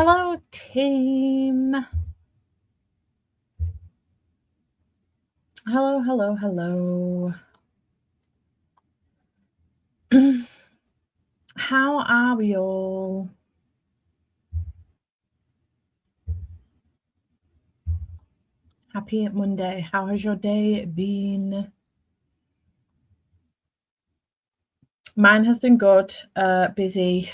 Hello, team. Hello, hello, hello. How are we all? Happy Monday. How has your day been? Mine has been good, busy.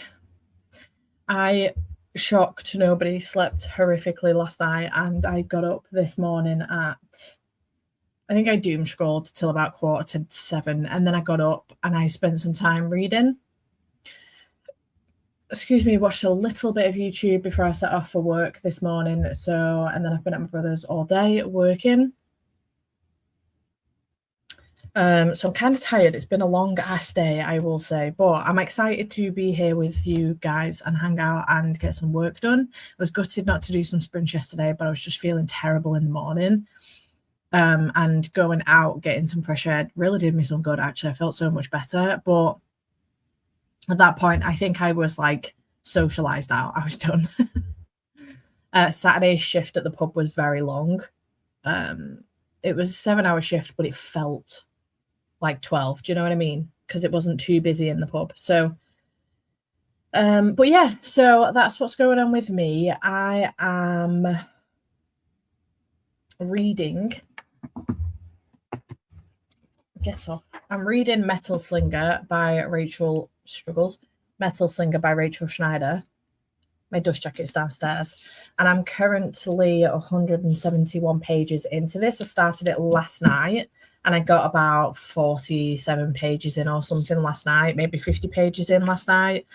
I shocked nobody slept horrifically last night, and I got up this morning at I think I doom scrolled till about 6:45, and then I got up and I spent some time reading. Watched a little bit of YouTube before I set off for work this morning. And then I've been at my brother's all day working. So I'm kind of tired. It's been a long ass day, I will say, but I'm excited to be here with you guys and hang out and get some work done. I was gutted not to do some sprints yesterday, but I was just feeling terrible in the morning. And going out, getting some fresh air really did me some good, actually. I felt so much better. But at that point, I think I was like socialized out. I was done. Saturday's shift at the pub was very long. It was a 7-hour shift, but it felt like 12. Do you know what I mean? Because it wasn't too busy in the pub. So, but yeah, so that's what's going on with me. I am reading. Get off. I'm reading Metal Slinger by Rachel Struggles. Metal Slinger by Rachel Schneider. My dust jacket's downstairs. And I'm currently 171 pages into this. I started it last night and I got about 47 pages in or something last night, maybe 50 pages in last night.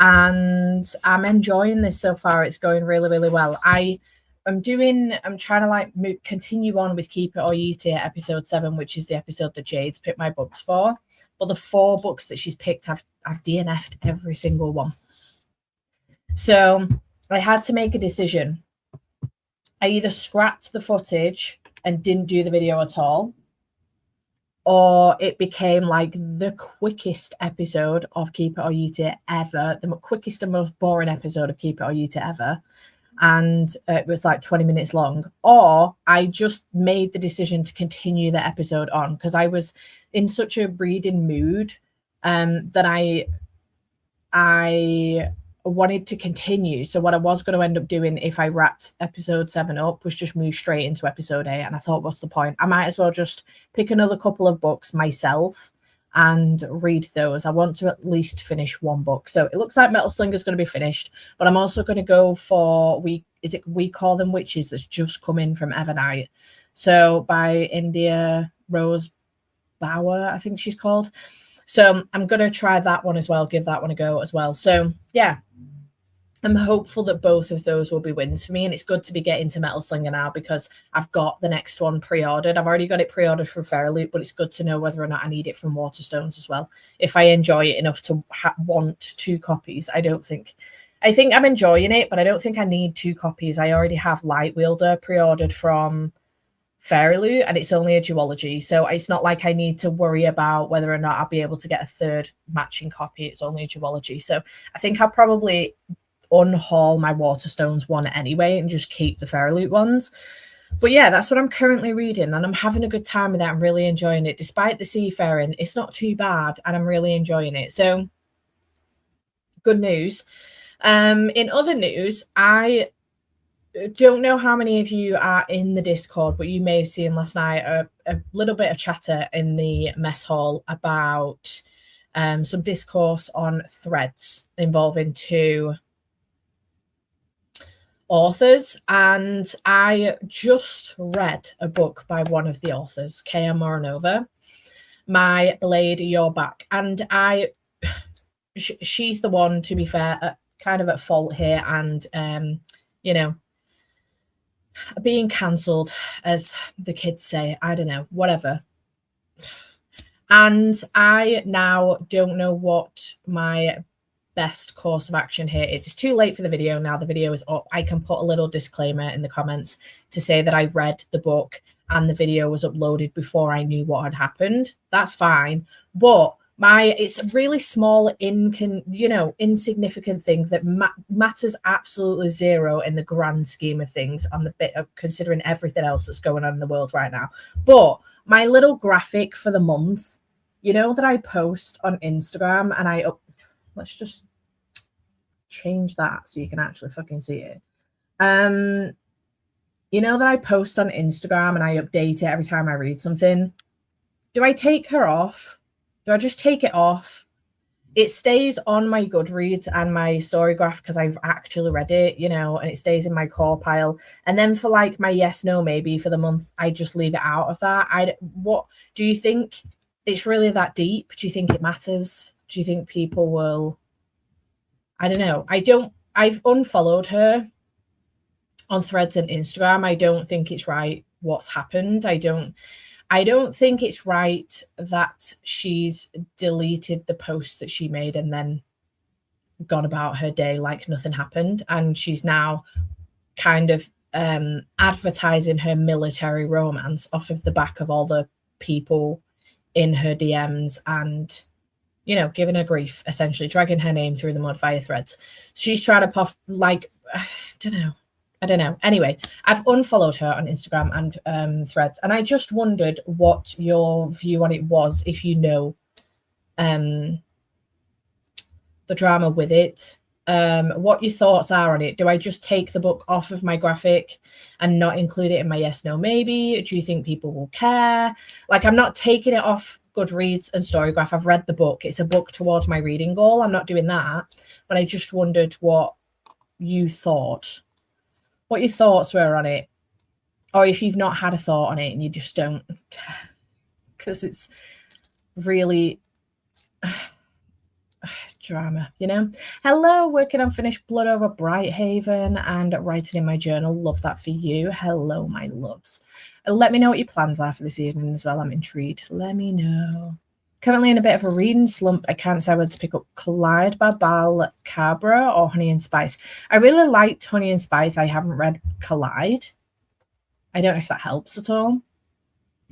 And I'm enjoying this so far. It's going really, really well. I'm trying to continue on with Keep It or Eat It episode 7, which is the episode that Jade's picked my books for. But the 4 books that she's picked, I've DNF'd every single one. So I had to make a decision. I either scrapped the footage and didn't do the video at all, or it became like the quickest episode of Keep It or Eat It ever, the quickest and most boring episode of Keep It or Eat It ever. And it was like 20 minutes long, or I just made the decision to continue the episode on because I was in such a reading mood that I wanted to continue. So what I was going to end up doing if I wrapped episode 7 up was just move straight into episode 8. And I thought, what's the point? I might as well just pick another couple of books myself and read those. I want to at least finish one book. So it looks like Metal Slinger is going to be finished, but I'm also going to go for We Call Them Witches that's just come in from Evernight. So by India Rose Bauer, I think she's called. So I'm going to try that one as well, give that one a go as well. So yeah, I'm hopeful that both of those will be wins for me. And it's good to be getting to Metal Slinger now because I've got the next one pre-ordered. I've already got it pre-ordered for Fairyloot, but it's good to know whether or not I need it from Waterstones as well. If I enjoy it enough to want 2 copies, I think I'm enjoying it, but I don't think I need 2 copies. I already have Light Wielder pre-ordered from Fairyloot, and it's only a duology, so it's not like I need to worry about whether or not I'll be able to get a 3rd matching copy. It's only a duology, so I think I'll probably unhaul my Waterstones one anyway and just keep the Fairyloot ones. But yeah, that's what I'm currently reading, and I'm having a good time with that. I'm really enjoying it. Despite the seafaring, it's not too bad, and I'm really enjoying it. So good news. In other news, I don't know how many of you are in the Discord, but you may have seen last night a little bit of chatter in the mess hall about some discourse on Threads involving 2 authors. And I just read a book by one of the authors, Kaya Moronova, My Blade, Your Back. And she's the one, to be fair, kind of at fault here and, being cancelled, as the kids say. I don't know, whatever. And I now don't know what my best course of action here is. It's too late for the video now. The video is up. I can put a little disclaimer in the comments to say that I read the book and the video was uploaded before I knew what had happened. That's fine. But it's a really small insignificant thing that matters absolutely zero in the grand scheme of things, on the bit of considering everything else that's going on in the world right now. But my little graphic for the month, that I post on Instagram, and let's just change that so you can actually fucking see it. That I post on Instagram and I update it every time I read something. Do I take her off? Do I just take it off? It stays on my Goodreads and my Storygraph because I've actually read it, and it stays in my core pile. And then for like my yes, no, maybe for the month, I just leave it out of that. What do you think? It's really that deep? Do you think it matters? Do you think people will? I don't know. I've unfollowed her on Threads and Instagram. I don't think it's right what's happened. I don't think it's right that she's deleted the post that she made and then gone about her day like nothing happened. And she's now kind of advertising her military romance off of the back of all the people in her DMs and, giving her grief, essentially, dragging her name through the mud via Threads. She's trying to I don't know. Anyway, I've unfollowed her on Instagram and Threads, and I just wondered what your view on it was, if you know the drama with it, what your thoughts are on it. Do I just take the book off of my graphic and not include it in my yes, no, maybe? Do you think people will care? Like, I'm not taking it off Goodreads and Storygraph. I've read the book. It's a book towards my reading goal. I'm not doing that, but I just wondered what you thought. What your thoughts were on it, or if you've not had a thought on it and you just don't care, because it's really drama, Hello, working on Finished Blood over Brighthaven and writing in my journal. Love that for you. Hello, my loves. Let me know what your plans are for this evening as well. I'm intrigued. Let me know. Currently in a bit of a reading slump. I can't decide whether to pick up Collide by Bal Cabra or Honey and Spice. I really liked Honey and Spice. I haven't read Collide. I don't know if that helps at all.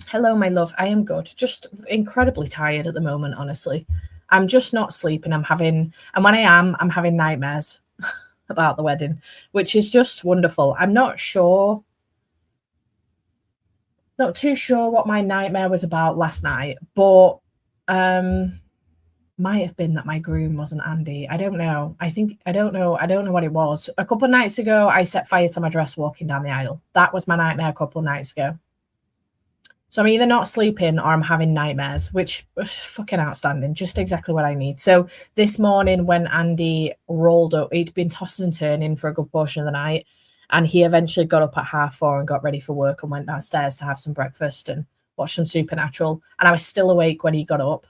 Hello, my love. I am good. Just incredibly tired at the moment, honestly. I'm just not sleeping. And when I am, I'm having nightmares about the wedding, which is just wonderful. I'm not too sure what my nightmare was about last night, but might have been that my groom wasn't Andy. I don't know. I don't know what it was. A couple of nights ago, I set fire to my dress walking down the aisle. That was my nightmare a couple of nights ago. So I'm either not sleeping or I'm having nightmares, which fucking outstanding. Just exactly what I need. So this morning when Andy rolled up, he'd been tossing and turning for a good portion of the night. And he eventually got up at 4:30 and got ready for work and went downstairs to have some breakfast and watch some Supernatural. And I was still awake when he got up.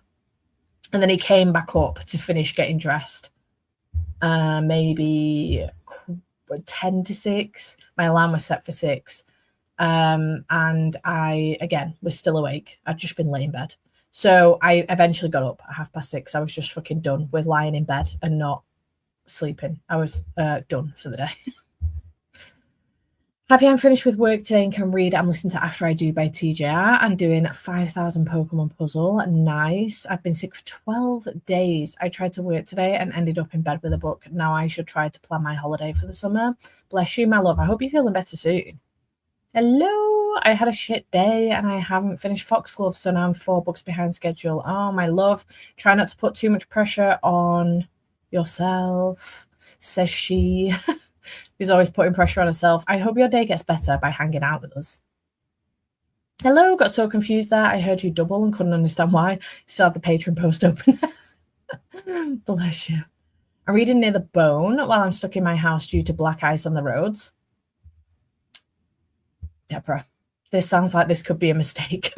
And then he came back up to finish getting dressed. Maybe 10 to 6. My alarm was set for 6. And I, again, was still awake. I'd just been laying in bed. So I eventually got up at 6:30. I was just fucking done with lying in bed and not sleeping. I was done for the day. Happy I'm finished with work today and can read. I'm listening to After I Do by TJR and doing 5,000 Pokemon puzzle. Nice. I've been sick for 12 days. I tried to work today and ended up in bed with a book. Now I should try to plan my holiday for the summer. Bless you, my love. I hope you're feeling better soon. Hello. I had a shit day and I haven't finished Foxglove, so now I'm 4 books behind schedule. Oh, my love. Try not to put too much pressure on yourself, says she. Who's always putting pressure on herself. I hope your day gets better by hanging out with us. Hello, got so confused there. I heard you double and couldn't understand why. Still had the Patreon post open. Bless you. I'm reading Near the Bone while I'm stuck in my house due to black ice on the roads. Deborah, this sounds like this could be a mistake.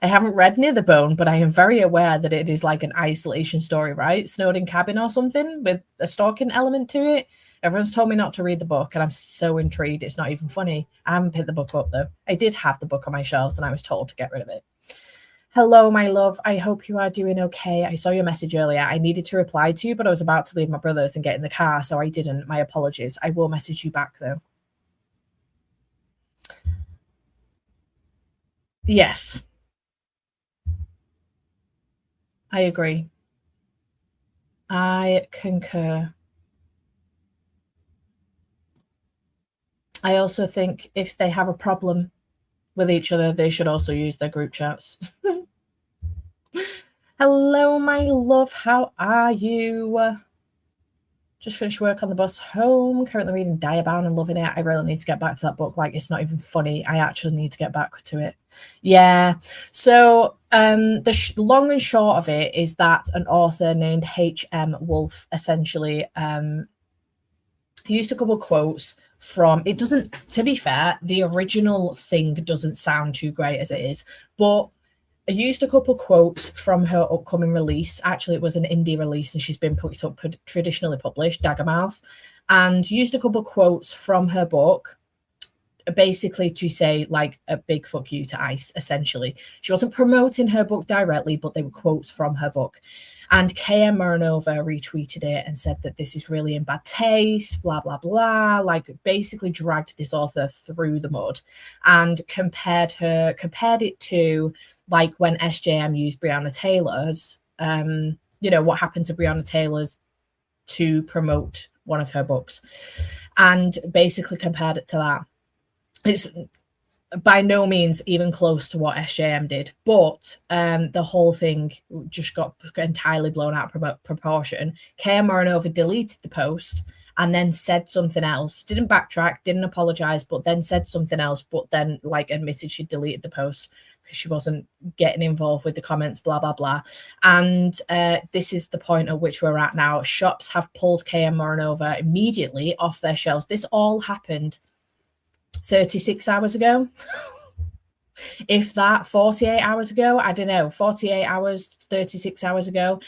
I haven't read Near the Bone, but I am very aware that it is like an isolation story, right? Snowed in cabin or something with a stalking element to it. Everyone's told me not to read the book, and I'm so intrigued. It's not even funny. I haven't picked the book up, though. I did have the book on my shelves, and I was told to get rid of it. Hello, my love. I hope you are doing okay. I saw your message earlier. I needed to reply to you, but I was about to leave my brother's and get in the car, so I didn't. My apologies. I will message you back, though. Yes. I agree. I concur. I also think if they have a problem with each other, they should also use their group chats. Hello, my love. How are you? Just finished work on the bus home. Currently reading Diabound and loving it. I really need to get back to that book. Like, it's not even funny. I actually need to get back to it. Yeah. So the long and short of it is that an author named H.M. Wolf essentially used a couple of quotes from, it doesn't, to be fair, the original thing doesn't sound too great as it is, but I used a couple quotes from her upcoming release. Actually, it was an indie release and she's been traditionally published, Daggermouth, and used a couple quotes from her book basically to say like a big fuck you to ICE, essentially. She wasn't promoting her book directly, but they were quotes from her book. And KM Marinova retweeted it and said that this is really in bad taste, blah, blah, blah. Like basically dragged this author through the mud and compared it to like when SJM used Breonna Taylor's, what happened to Breonna Taylor's to promote one of her books, and basically compared it to that. It's by no means even close to what SJM did, but the whole thing just got entirely blown out of proportion. KM Marinova deleted the post and then said something else, didn't backtrack, didn't apologize, but then said something else, but then like admitted she deleted the post because she wasn't getting involved with the comments, blah, blah, blah. And this is the point at which we're at now. Shops have pulled KM Marinova immediately off their shelves. This all happened 36 hours ago. If that, 48 hours ago, I don't know, 48 hours, 36 hours ago.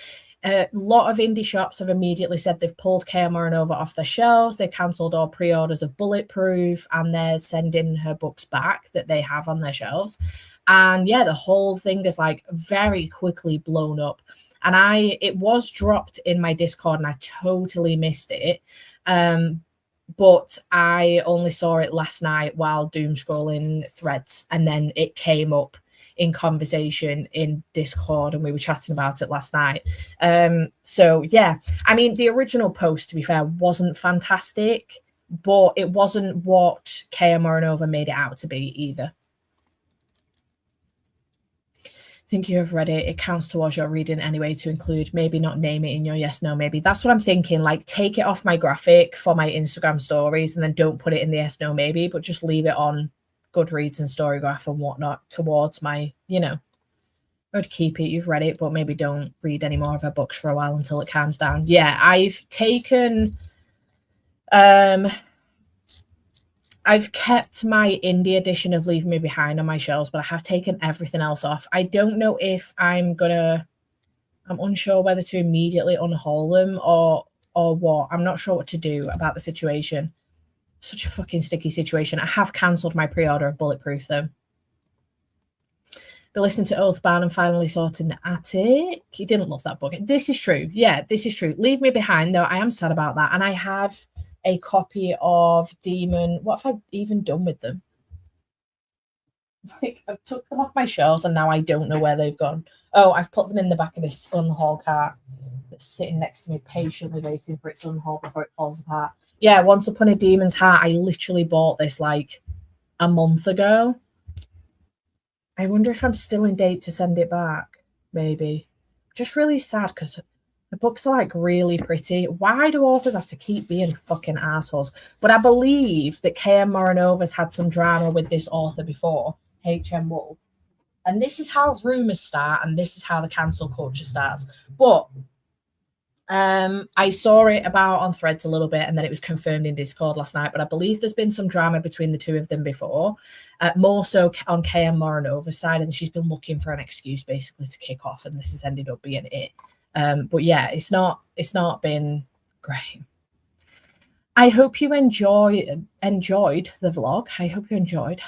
A lot of indie shops have immediately said they've pulled KM Marinova off their shelves. They cancelled all pre-orders of Bulletproof and they're sending her books back that they have on their shelves. And yeah, the whole thing is like very quickly blown up. And it was dropped in my Discord and I totally missed it. But I only saw it last night while doom scrolling threads, and then it came up in conversation in Discord and we were chatting about it last night. So yeah, I mean, the original post, to be fair, wasn't fantastic, but it wasn't what KM Marinova made it out to be either. Think you have read it. It counts towards your reading anyway to include, maybe not name it in your yes, no, maybe. That's what I'm thinking. Like, take it off my graphic for my Instagram stories and then don't put it in the yes, no, maybe, but just leave it on Goodreads and Storygraph and whatnot towards my, I'd keep it. You've read it, but maybe don't read any more of her books for a while until it calms down. Yeah, I've taken... I've kept my indie edition of Leave Me Behind on my shelves, but I have taken everything else off. I don't know if I'm unsure whether to immediately unhaul them or what. I'm not sure what to do about the situation. Such a fucking sticky situation. I have cancelled my pre-order of Bulletproof though. But listening to Oathbound and finally sorting the attic. He didn't love that book. This is true. Yeah, this is true. Leave Me Behind though. I am sad about that. And I have a copy of Demon. What have I even done with them? Like, I've took them off my shelves and now I don't know where they've gone. Oh, I've put them in the back of this unhaul cart that's sitting next to me, patiently waiting for its unhaul before it falls apart. Yeah, Once Upon a Demon's Heart. I literally bought this like a month ago. I wonder if I'm still in date to send it back. Maybe. Just really sad because the books are like really pretty. Why do authors have to keep being fucking assholes? But I believe that KM Marinova's had some drama with this author before, H.M. Wolf. And this is how rumors start, and this is how the cancel culture starts. But I saw it about on Threads a little bit, and then it was confirmed in Discord last night. But I believe there's been some drama between the two of them before, more so on KM Marinova's side, and she's been looking for an excuse basically to kick off, and this has ended up being it. But yeah, it's not been great. I hope you enjoyed the vlog. I hope you enjoyed.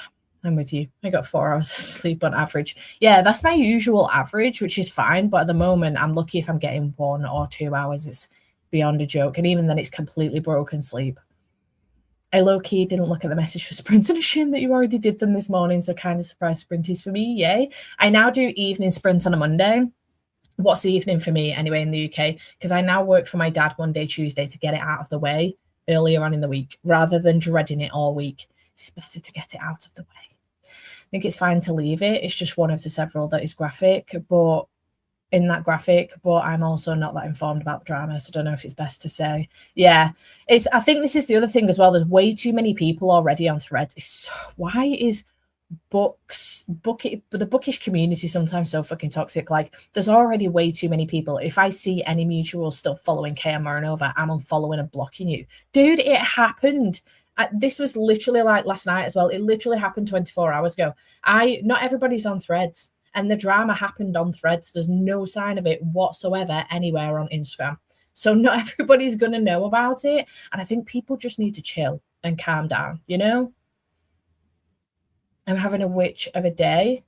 I'm with you. I got 4 hours of sleep on average. Yeah, that's my usual average, which is fine. But at the moment, I'm lucky if I'm getting 1 or 2 hours. It's beyond a joke. And even then, it's completely broken sleep. I low-key didn't look at the message for sprints and assume that you already did them this morning. So kind of surprised sprinties for me. Yay. I now do evening sprints on a Monday. what's the evening for me anyway in the UK? Because I now work for my dad Monday, Tuesday to get it out of the way earlier on in the week rather than dreading it all week. It's better to get it out of the way. I think it's fine to leave it. It's just one of the several that is graphic, but in that graphic, but I'm also not that informed about the drama, so I don't know if it's best to say. Yeah, I think this is the other thing as well. There's way too many people already on Threads. Why is the bookish community sometimes so fucking toxic? Like, there's already way too many people. If I see any mutual still following Kaya Marinova, I'm unfollowing and blocking you. Dude, it happened. This was literally like last night as well. It literally happened 24 hours ago. Not everybody's on Threads, and the drama happened on Threads. There's no sign of it whatsoever anywhere on Instagram. So not everybody's going to know about it. And I think people just need to chill and calm down, you know? I'm having a witch of a day,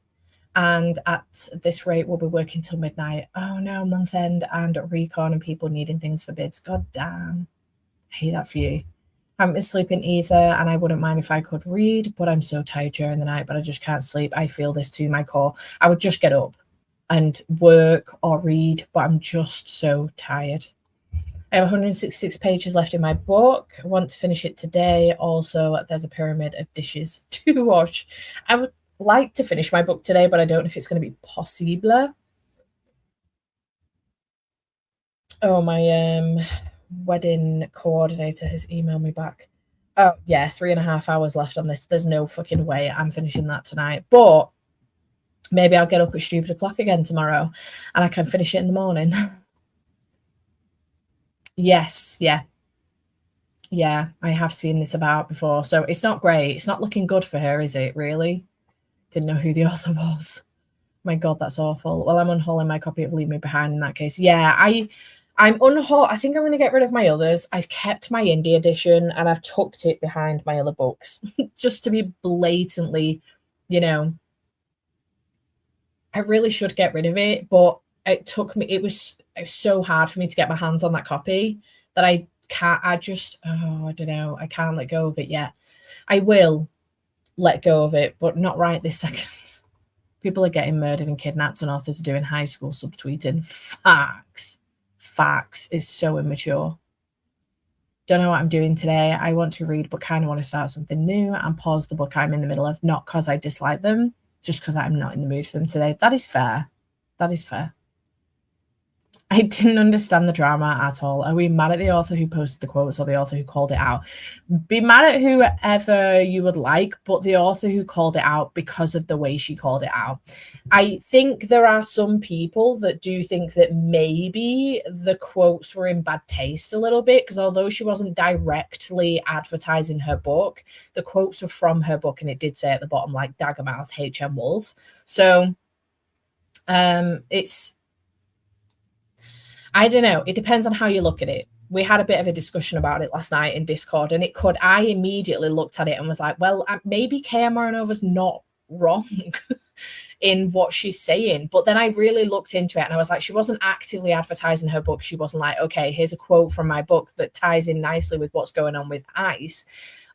and at this rate, we'll be working till midnight. Oh no, month end and recon and people needing things for bids. God damn. I hate that for you. I haven't been sleeping either, and I wouldn't mind if I could read, but I'm so tired during the night, but I just can't sleep. I feel this to my core. I would just get up and work or read, but I'm just so tired. I have 166 pages left in my book. I want to finish it today. Also, there's a pyramid of dishes to wash. I would like to finish my book today, but I don't know if it's going to be possible. Oh, my wedding coordinator has emailed me back. Oh, yeah, 3.5 hours left on this. There's no fucking way I'm finishing that tonight. But maybe I'll get up at stupid o'clock again tomorrow and I can finish it in the morning. Yes, yeah. Yeah, I have seen this about before. So it's not great. It's not looking good for her, is it, really? Didn't know who the author was. My God, that's awful. Well, I'm unhauling my copy of Leave Me Behind in that case. Yeah, I'm unhaul. I think I'm going to get rid of my others. I've kept my indie edition and I've tucked it behind my other books just to be blatantly, you know, I really should get rid of it, but it was so hard for me to get my hands on that copy that I can't, I don't know, I can't let go of it yet. I will let go of it, but not right this second. People are getting murdered and kidnapped and authors are doing high school subtweeting. Facts is so immature. Don't know what I'm doing today. I want to read, but kind of want to start something new and pause the book I'm in the middle of, not because I dislike them, just because I'm not in the mood for them today. That is fair. That is fair. I didn't understand the drama at all. Are we mad at the author who posted the quotes or the author who called it out? Be mad at whoever you would like, but the author who called it out because of the way she called it out. I think there are some people that do think that maybe the quotes were in bad taste a little bit, because although she wasn't directly advertising her book, the quotes were from her book, and it did say at the bottom, like, Daggermouth, H.M. Wolf. So it's... I don't know. It depends on how you look at it. We had a bit of a discussion about it last night in Discord, and I immediately looked at it and was like, well, maybe Kaya Marinova's not wrong in what she's saying. But then I really looked into it and I was like, she wasn't actively advertising her book. She wasn't like, okay, here's a quote from my book that ties in nicely with what's going on with ICE.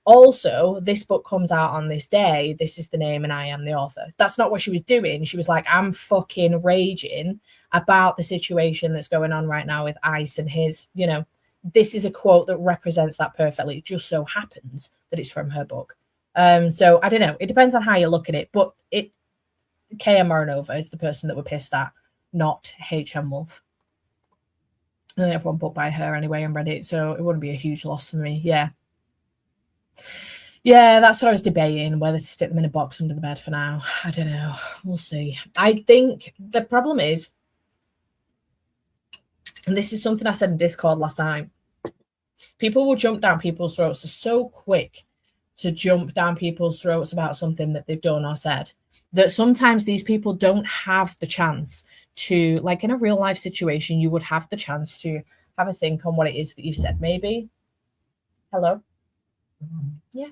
Also, this book comes out on this day. This is the name and I am the author. That's not what she was doing. She was like, I'm fucking raging about the situation that's going on right now with ICE and his, this is a quote that represents that perfectly. It just so happens that it's from her book. So I don't know. It depends on how you look at it. But Kaya Marinova is the person that we're pissed at, not H.M. Wolf. I have one book by her anyway on Reddit, so it wouldn't be a huge loss for me. Yeah. Yeah, that's what I was debating, whether to stick them in a box under the bed for now. I don't know. We'll see. I think the problem is, and this is something I said in Discord last night, people will jump down people's throats. They're so quick to jump down people's throats about something that they've done or said, that sometimes these people don't have the chance to, like in a real life situation, you would have the chance to have a think on what it is that you've said, maybe. Hello? Yeah.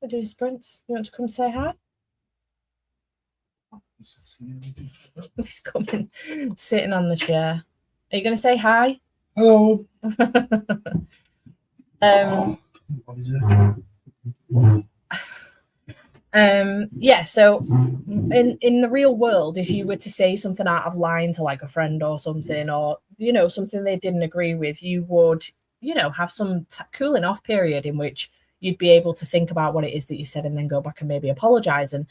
We're doing sprints. You want to come say hi? He's coming, sitting on the chair. Are you going to say hi? Hello. Yeah, so in the real world, if you were to say something out of line to like a friend or something, or something they didn't agree with, you would have some cooling off period in which you'd be able to think about what it is that you said and then go back and maybe apologize and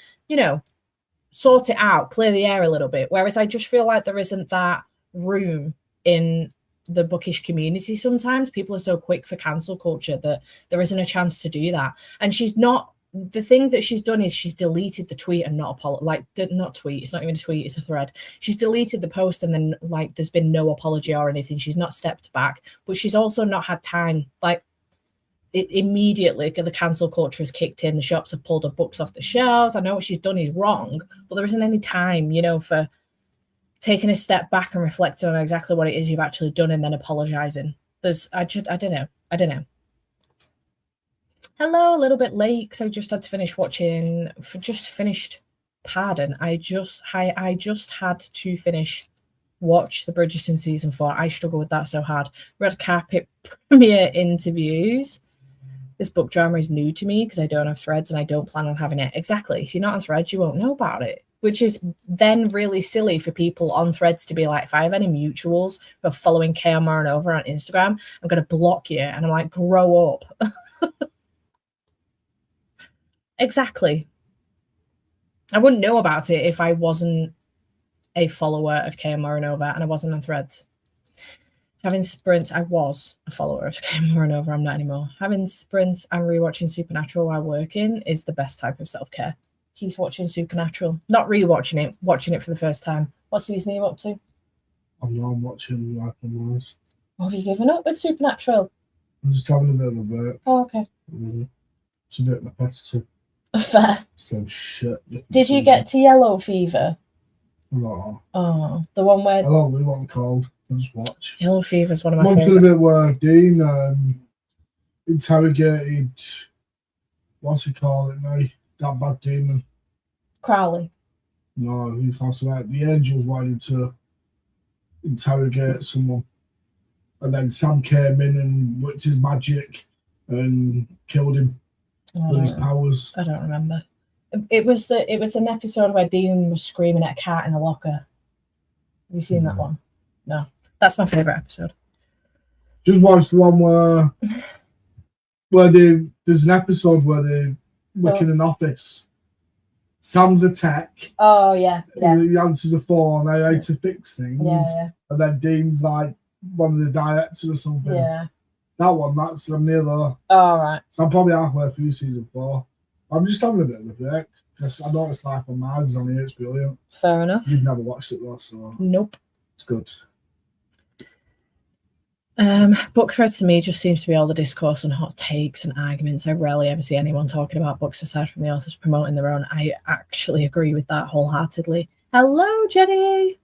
sort it out, clear the air a little bit. Whereas I just feel like there isn't that room in the bookish community. Sometimes people are so quick for cancel culture that there isn't a chance to do that. And she's not. The thing that she's done is she's deleted the tweet and not not tweet. It's not even a tweet. It's a thread. She's deleted the post and then there's been no apology or anything. She's not stepped back, but she's also not had time. Immediately the cancel culture has kicked in. The shops have pulled her books off the shelves. I know what she's done is wrong, but there isn't any time, for taking a step back and reflecting on exactly what it is you've actually done and then apologizing. I don't know. Hello, a little bit late because I just had to finish watching. Pardon. I just had to watch the Bridgerton season 4. I struggle with that so hard. Red carpet premiere interviews. This book drama is new to me because I don't have Threads and I don't plan on having it. Exactly. If you're not on Threads, you won't know about it, which is then really silly for people on Threads to be like, if I have any mutuals who are following Kaya Morinova on Instagram, I'm going to block you. And I'm like, grow up. Exactly. I wouldn't know about it if I wasn't a follower of Kaya Morinova and I wasn't on Threads. Having sprints, I was a follower of Kaya Morinova. I'm not anymore. Having sprints and rewatching Supernatural while working is the best type of self-care. Keeps watching Supernatural. Not rewatching it, watching it for the first time. What season are you up to? I'm watching Life on Mars. What have you given up with Supernatural? I'm just having a bit of a break. Oh, okay. It's a bit repetitive. Fair. Same shit. Did you get to Yellow Fever? No. Oh, the one where... I don't know what they're called. I just watch. Yellow Fever is one of my favourite. I'm watching a bit where Dean interrogated... What's he called it now? That bad demon. Crowley. No, he's also like the angels wanted to interrogate someone. And then Sam came in and whipped his magic and killed him with his powers. I don't remember. It was an episode where Dean was screaming at a cat in a locker. Have you seen that one? No. That's my favourite episode. Just watched the one where there's an episode where they work in an office. Sam's a tech. Oh, yeah. He answers the phone, I how to fix things. Yeah. And then Dean's like one of the directors or something. Yeah. That one, I'm near there. Oh, right. So I'm probably halfway through season 4. I'm just having a bit of a break. I know it's Life on Mars on here, it's brilliant. Fair enough. You've never watched it though, so... Nope. It's good. Book threads to me just seems to be all the discourse and hot takes and arguments. I rarely ever see anyone talking about books aside from the authors promoting their own. I actually agree with that wholeheartedly. Hello, Jenny.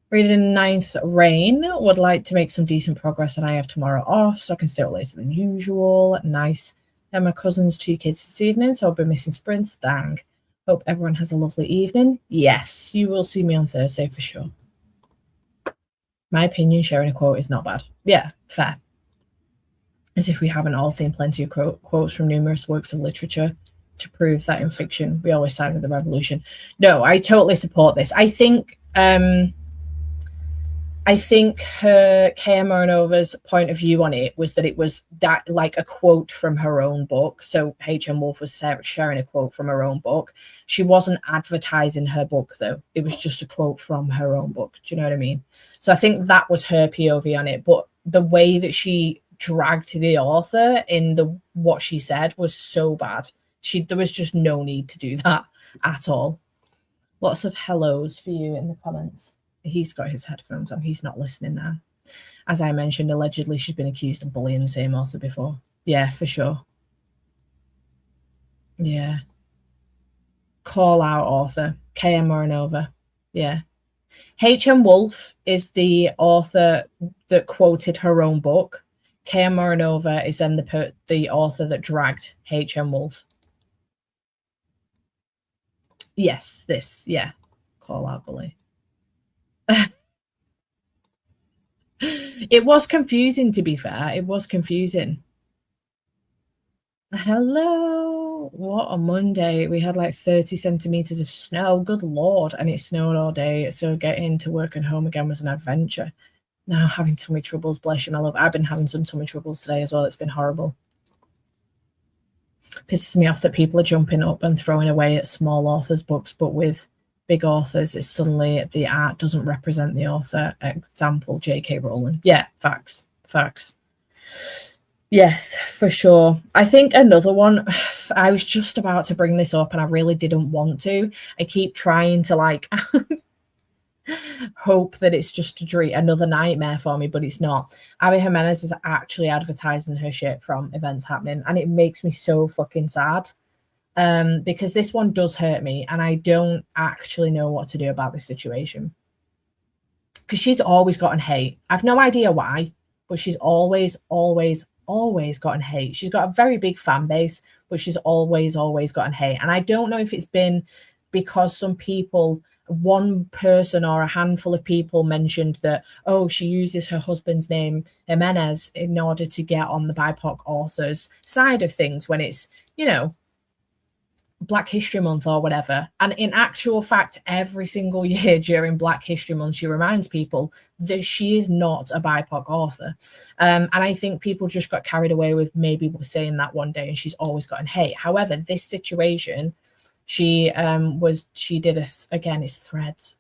Reading Ninth Reign. Would like to make some decent progress and I have tomorrow off, so I can stay up later than usual. Nice. And my cousin's 2 kids this evening, so I'll be missing sprints. Dang. Hope everyone has a lovely evening. Yes, you will see me on Thursday for sure. My opinion, sharing a quote is not bad. Yeah, fair. As if we haven't all seen plenty of quotes from numerous works of literature to prove that in fiction we always side with the revolution. No, I totally support this. I think her Kaya Morinova's point of view on it was that it was that like a quote from her own book. So H.M. Wolf was sharing a quote from her own book. She wasn't advertising her book though. It was just a quote from her own book. Do you know what I mean? So I think that was her POV on it. But the way that she dragged the author in what she said was so bad. There was just no need to do that at all. Lots of hellos for you in the comments. He's got his headphones on. He's not listening now. As I mentioned, allegedly she's been accused of bullying the same author before. Yeah, for sure. Yeah. Call out author. Kaya Morinova. Yeah. H.M. Wolf is the author that quoted her own book. Kaya Morinova is then the author that dragged H.M. Wolf. Yes, this. Yeah. Call out bully. It was confusing, to be fair. It was confusing. Hello. what a Monday. We had like 30 centimeters of snow. Good Lord. And it snowed all day. So getting to work and home again was an adventure. Now having tummy troubles, bless you, my love. I've been having some tummy troubles today as well. It's been horrible. Pisses me off that people are jumping up and throwing away at small authors' books, but with big authors, it's suddenly the art doesn't represent the author. Example, J.K. Rowling. Yeah, facts. Yes, for sure. I think another one, I was just about to bring this up and I really didn't want to. I keep trying to like hope that it's just a dream, another nightmare for me, but it's not. Abby Jimenez is actually advertising her shit from events happening, and it makes me so fucking sad. Because this one does hurt me, and I don't actually know what to do about this situation. Because she's always gotten hate. I've no idea why, but she's always gotten hate. She's got a very big fan base, but she's always gotten hate. And I don't know if it's been because some people, one person or a handful of people mentioned that, oh, she uses her husband's name, Jimenez, in order to get on the BIPOC authors side of things when it's, you know, Black History Month or whatever. And in actual fact, every single year during Black History Month, she reminds people that she is not a BIPOC author. And I think people just got carried away with maybe saying that one day, and she's always gotten hate. However, this situation, she did again, it's Threads.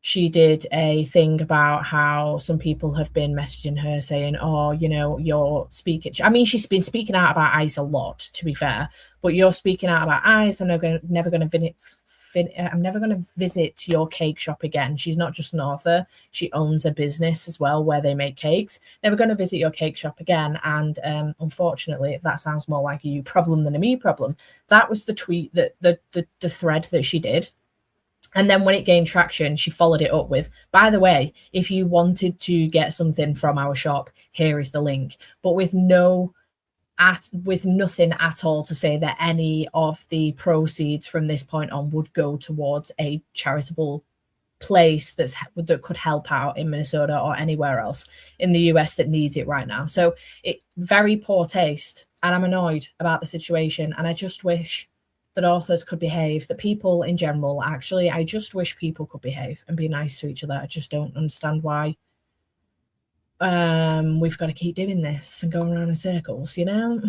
She did a thing about how some people have been messaging her saying, oh, you know, you're speaking. I mean, she's been speaking out about ICE a lot, to be fair, but you're speaking out about ICE. I'm never going to visit your cake shop again. She's not just an author. She owns a business as well where they make cakes. Never going to visit your cake shop again. And unfortunately, that sounds more like a you problem than a me problem. That was the tweet, that the thread that she did. And then when it gained traction, she followed it up with, by the way, if you wanted to get something from our shop, here is the link. But with nothing at all to say that any of the proceeds from this point on would go towards a charitable place that could help out in Minnesota or anywhere else in the US that needs it right now. So very poor taste, and I'm annoyed about the situation. And I just wish that authors could behave, that people in general, actually, I just wish people could behave and be nice to each other. I just don't understand why we've got to keep doing this and going around in circles, you know?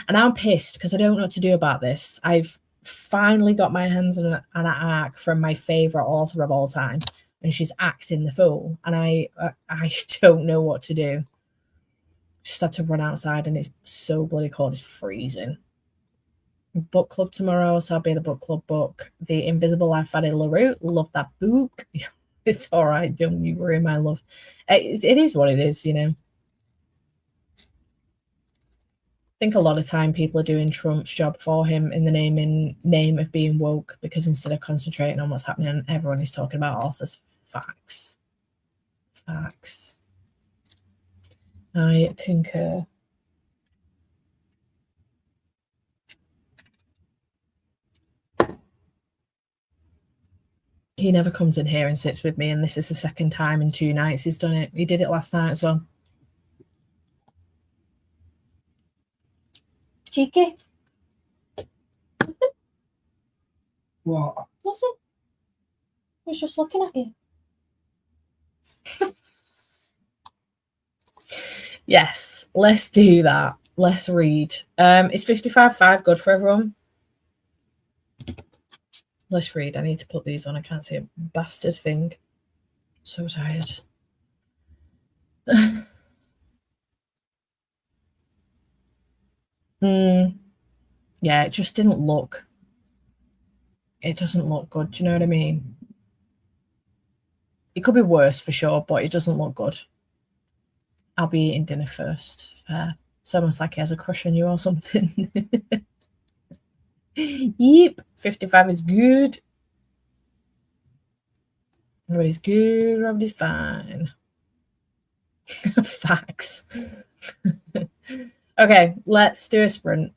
And I'm pissed because I don't know what to do about this. I've finally got my hands on an arc from my favorite author of all time, and she's acting the fool, and I don't know what to do. Just had to run outside, and it's so bloody cold. It's freezing. Book club tomorrow, so I'll be at the book club book The Invisible Life of Addie LaRue. Love that book. It's all right, don't you worry, my love. It is what it is, you know. I think a lot of time people are doing Trump's job for him in the name of being woke, because instead of concentrating on what's happening, everyone is talking about authors. Facts. I concur. He never comes in here and sits with me, and this is the second time in 2 nights he's done it. He did it last night as well. Cheeky. What? Nothing. He's just looking at you. Yes, let's do that. Let's read. Is 55.5 good for everyone? Let's read. I need to put these on. I can't see a bastard thing. So tired. Yeah, it just didn't look. It doesn't look good. Do you know what I mean? It could be worse for sure, but it doesn't look good. I'll be eating dinner first. It's almost like he has a crush on you or something. Yep, 55 is good. Everybody's good, everybody's fine. Facts. Okay, let's do a sprint.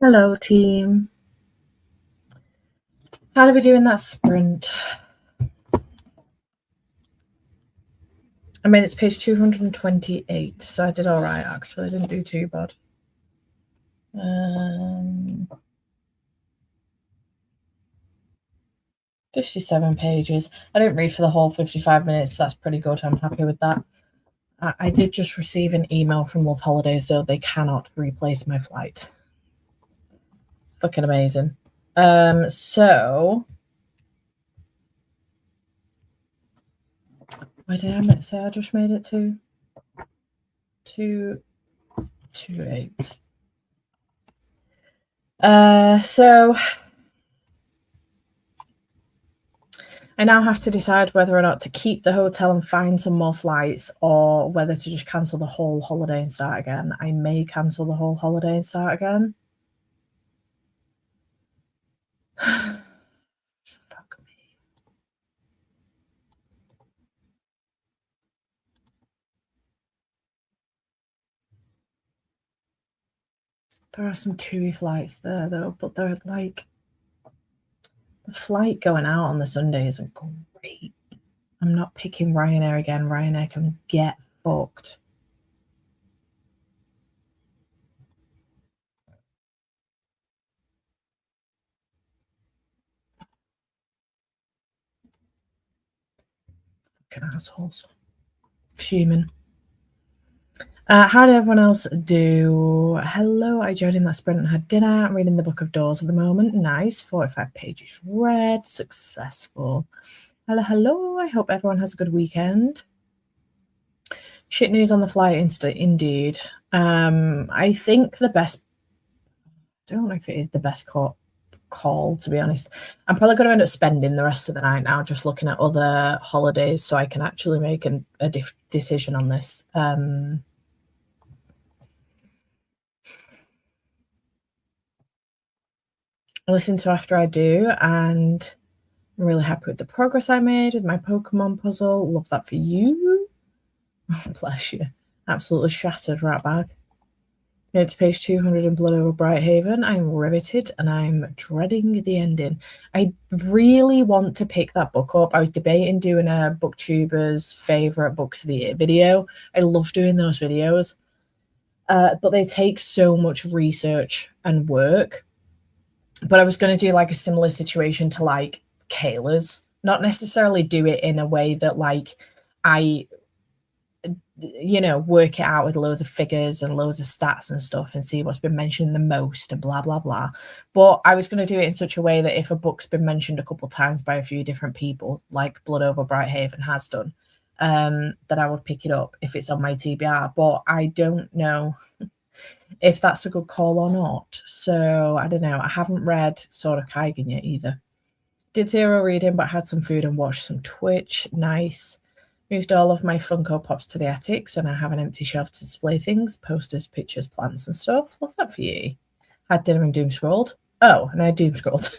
Hello, team. How did we do in that sprint? I mean, it's page 228, so I did all right, actually. I didn't do too bad. 57 pages. I didn't read for the whole 55 minutes. That's pretty good. I'm happy with that. I did just receive an email from Love Holidays, though. They cannot replace my flight. Fucking amazing. So where did I say I just made it to? 228. So I now have to decide whether or not to keep the hotel and find some more flights, or whether to just cancel the whole holiday and start again. I may cancel the whole holiday and start again. Fuck me. There are some TUI flights there, though, but they're like, the flight going out on the Sunday isn't great. I'm not picking Ryanair again. Ryanair can get fucked. Fucking assholes. Fuming. How did everyone else do? Hello, I joined in that sprint and had dinner. I'm reading the Book of Doors at the moment. Nice. 45 pages read. Successful. Hello, hello. I hope everyone has a good weekend. Shit news on the flight, indeed. I think the best, I don't know if it is the best call, to be honest. I'm probably going to end up spending the rest of the night now just looking at other holidays so I can actually make a decision on this. I listen to After I Do, and I'm really happy with the progress I made with my Pokemon puzzle. Love that for you. Bless you. Absolutely shattered rat bag. It's page 200 in Blood Over Brighthaven. I'm riveted and I'm dreading the ending. I really want to pick that book up. I was debating doing a BookTuber's favourite books of the year video. I love doing those videos, but they take so much research and work. But I was going to do like a similar situation to like Kayla's, not necessarily do it in a way that like I work it out with loads of figures and loads of stats and stuff and see what's been mentioned the most and blah blah blah. But I was going to do it in such a way that if a book's been mentioned a couple times by a few different people, like Blood Over Brighthaven has done, that I would pick it up if it's on my TBR. But I don't know if that's a good call or not. So I don't know. I haven't read Sword of Kaigen yet either. Did zero reading, but had some food and watched some Twitch. Nice. Moved all of my Funko Pops to the attic, so now I have an empty shelf to display things, posters, pictures, plants and stuff. Love that for you. Had dinner and doom scrolled. Oh, and I doom scrolled.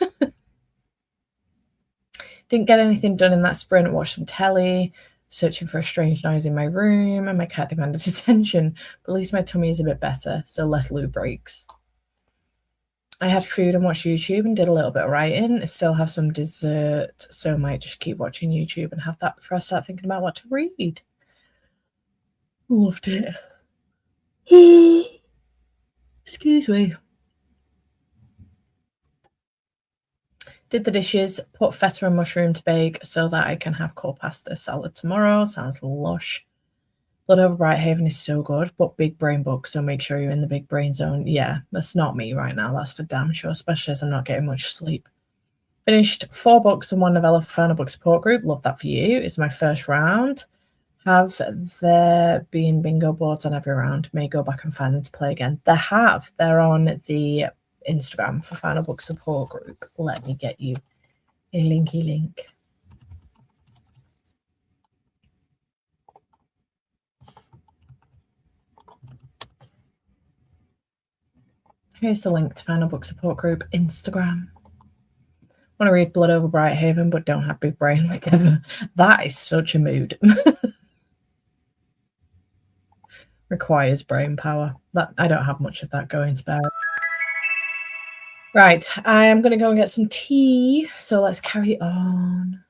Didn't get anything done in that sprint. Watched some telly, searching for a strange noise in my room, and my cat demanded attention. But at least my tummy is a bit better, so less loo breaks. I had food and watched YouTube and did a little bit of writing. I still have some dessert, so I might just keep watching YouTube and have that before I start thinking about what to read. Loved it. Excuse me. Did the dishes, put feta and mushroom to bake so that I can have cold pasta salad tomorrow. Sounds lush. Blood Over Brighthaven is so good, but big brain book, so make sure you're in the big brain zone. Yeah, that's not me right now, that's for damn sure, especially as I'm not getting much sleep. Finished 4 books and 1 novella for Final Book Support Group. Love that for you. It's my first round. Have there been bingo boards on every round? May go back and find them to play again. They have. They're on the Instagram for Final Book Support Group. Let me get you a linky link. Here's the link to Final Book Support Group Instagram. Want to read Blood Over Brighthaven, but don't have big brain like ever. That is such a mood. Requires brain power. That I don't have much of that going spare. Right, I am going to go and get some tea. So let's carry on.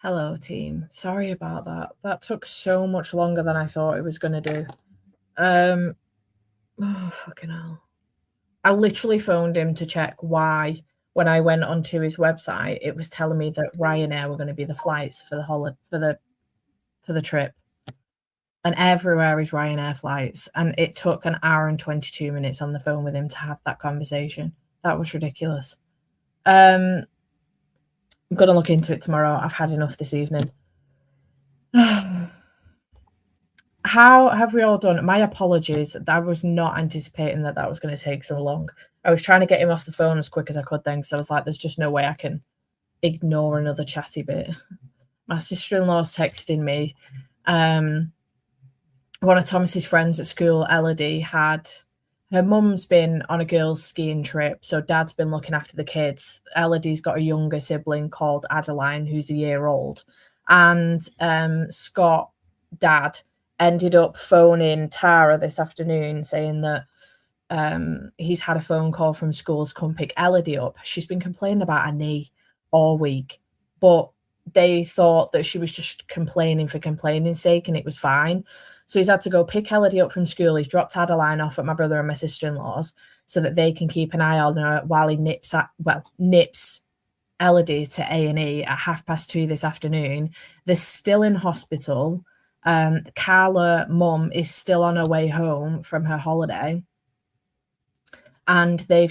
Hello, team. Sorry about that. That took so much longer than I thought it was going to do. Oh, fucking hell. I literally phoned him to check why, when I went onto his website, it was telling me that Ryanair were going to be the flights for the trip. And everywhere is Ryanair flights. And it took an hour and 22 minutes on the phone with him to have that conversation. That was ridiculous. I'm going to look into it tomorrow. I've had enough this evening. How have we all done? My apologies. I was not anticipating that was going to take so long. I was trying to get him off the phone as quick as I could then, because I was like, there's just no way I can ignore another chatty bit. My sister-in-law's texting me. One of Thomas's friends at school, Elodie, her mum's been on a girls' skiing trip, so dad's been looking after the kids. Elodie's got a younger sibling called Adeline, who's a year old. And Scott, dad, ended up phoning Tara this afternoon saying that he's had a phone call from school to come pick Elodie up. She's been complaining about her knee all week, but they thought that she was just complaining for complaining's sake and it was fine. So he's had to go pick Elodie up from school. He's dropped Adeline off at my brother and my sister-in-law's so that they can keep an eye on her while he nips Elodie to A&E at 2:30 this afternoon. They're still in hospital. Carla, mum, is still on her way home from her holiday. And Tara's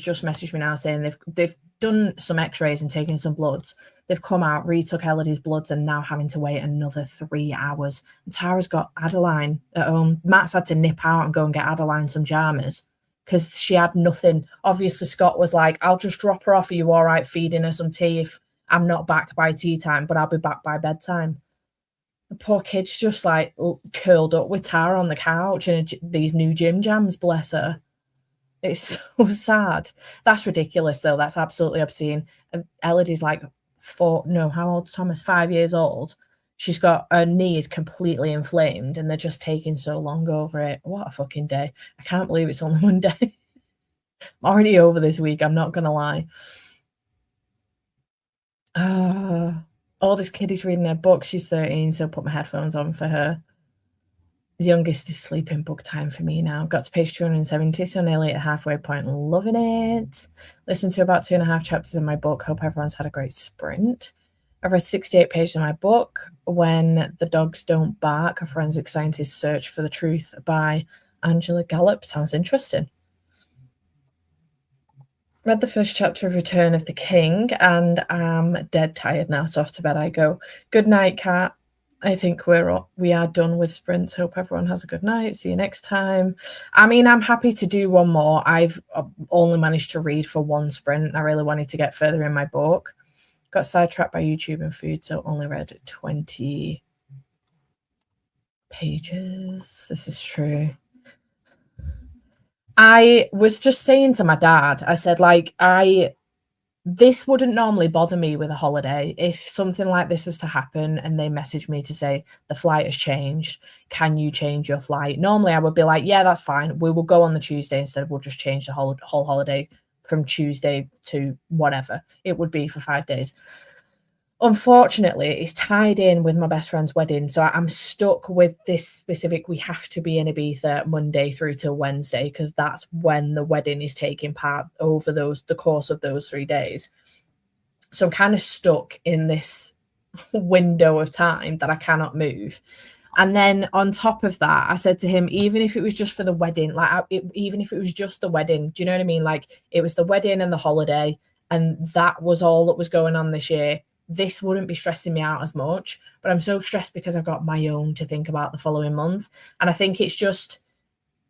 just messaged me now saying they've done some x-rays and taken some bloods. They've come out, retook Elodie's bloods, and now having to wait another 3 hours. And Tara's got Adeline at home. Matt's had to nip out and go and get Adeline some jammers because she had nothing. Obviously, Scott was like, I'll just drop her off. Are you all right feeding her some tea if I'm not back by tea time, but I'll be back by bedtime? The poor kid's just like curled up with Tara on the couch in these new gym jams, bless her. It's so sad. That's ridiculous, though. That's absolutely obscene. Elodie's like how old's Thomas? 5 years old. She's got her knee is completely inflamed and they're just taking so long over it. What a fucking day. I can't believe it's only Monday. I'm already over this week, I'm not gonna lie. Oldest kid is reading her book. She's 13, so put my headphones on for her. The youngest is sleeping book time for me now. Got to page 270, so nearly at the halfway point. Loving it. Listened to about 2.5 chapters in my book. Hope everyone's had a great sprint. I've read 68 pages of my book, When the Dogs Don't Bark, A Forensic Scientist's Search for the Truth by Angela Gallup. Sounds interesting. Read the first chapter of Return of the King, and I'm dead tired now, so off to bed I go. Good night, Kat. I think we are done with sprints. Hope everyone has a good night. See you next time. I mean, I'm happy to do one more. I've only managed to read for one sprint. I really wanted to get further in my book. Got sidetracked by YouTube and food, so only read 20 pages. This is true. I was just saying to my dad, I said, this wouldn't normally bother me with a holiday. If something like this was to happen and they messaged me to say the flight has changed, can you change your flight? Normally I would be like, yeah, that's fine. We will go on the Tuesday instead. We'll just change the whole holiday from Tuesday to whatever it would be for 5 days. Unfortunately, it's tied in with my best friend's wedding, so I'm stuck with this specific. We have to be in Ibiza Monday through till Wednesday because that's when the wedding is taking part over the course of those 3 days. So I'm kind of stuck in this window of time that I cannot move. And then on top of that, I said to him, even if it was just for the wedding, even if it was just the wedding, do you know what I mean? Like it was the wedding and the holiday, and that was all that was going on this year. This wouldn't be stressing me out as much, but I'm so stressed because I've got my own to think about the following month. And I think it's just,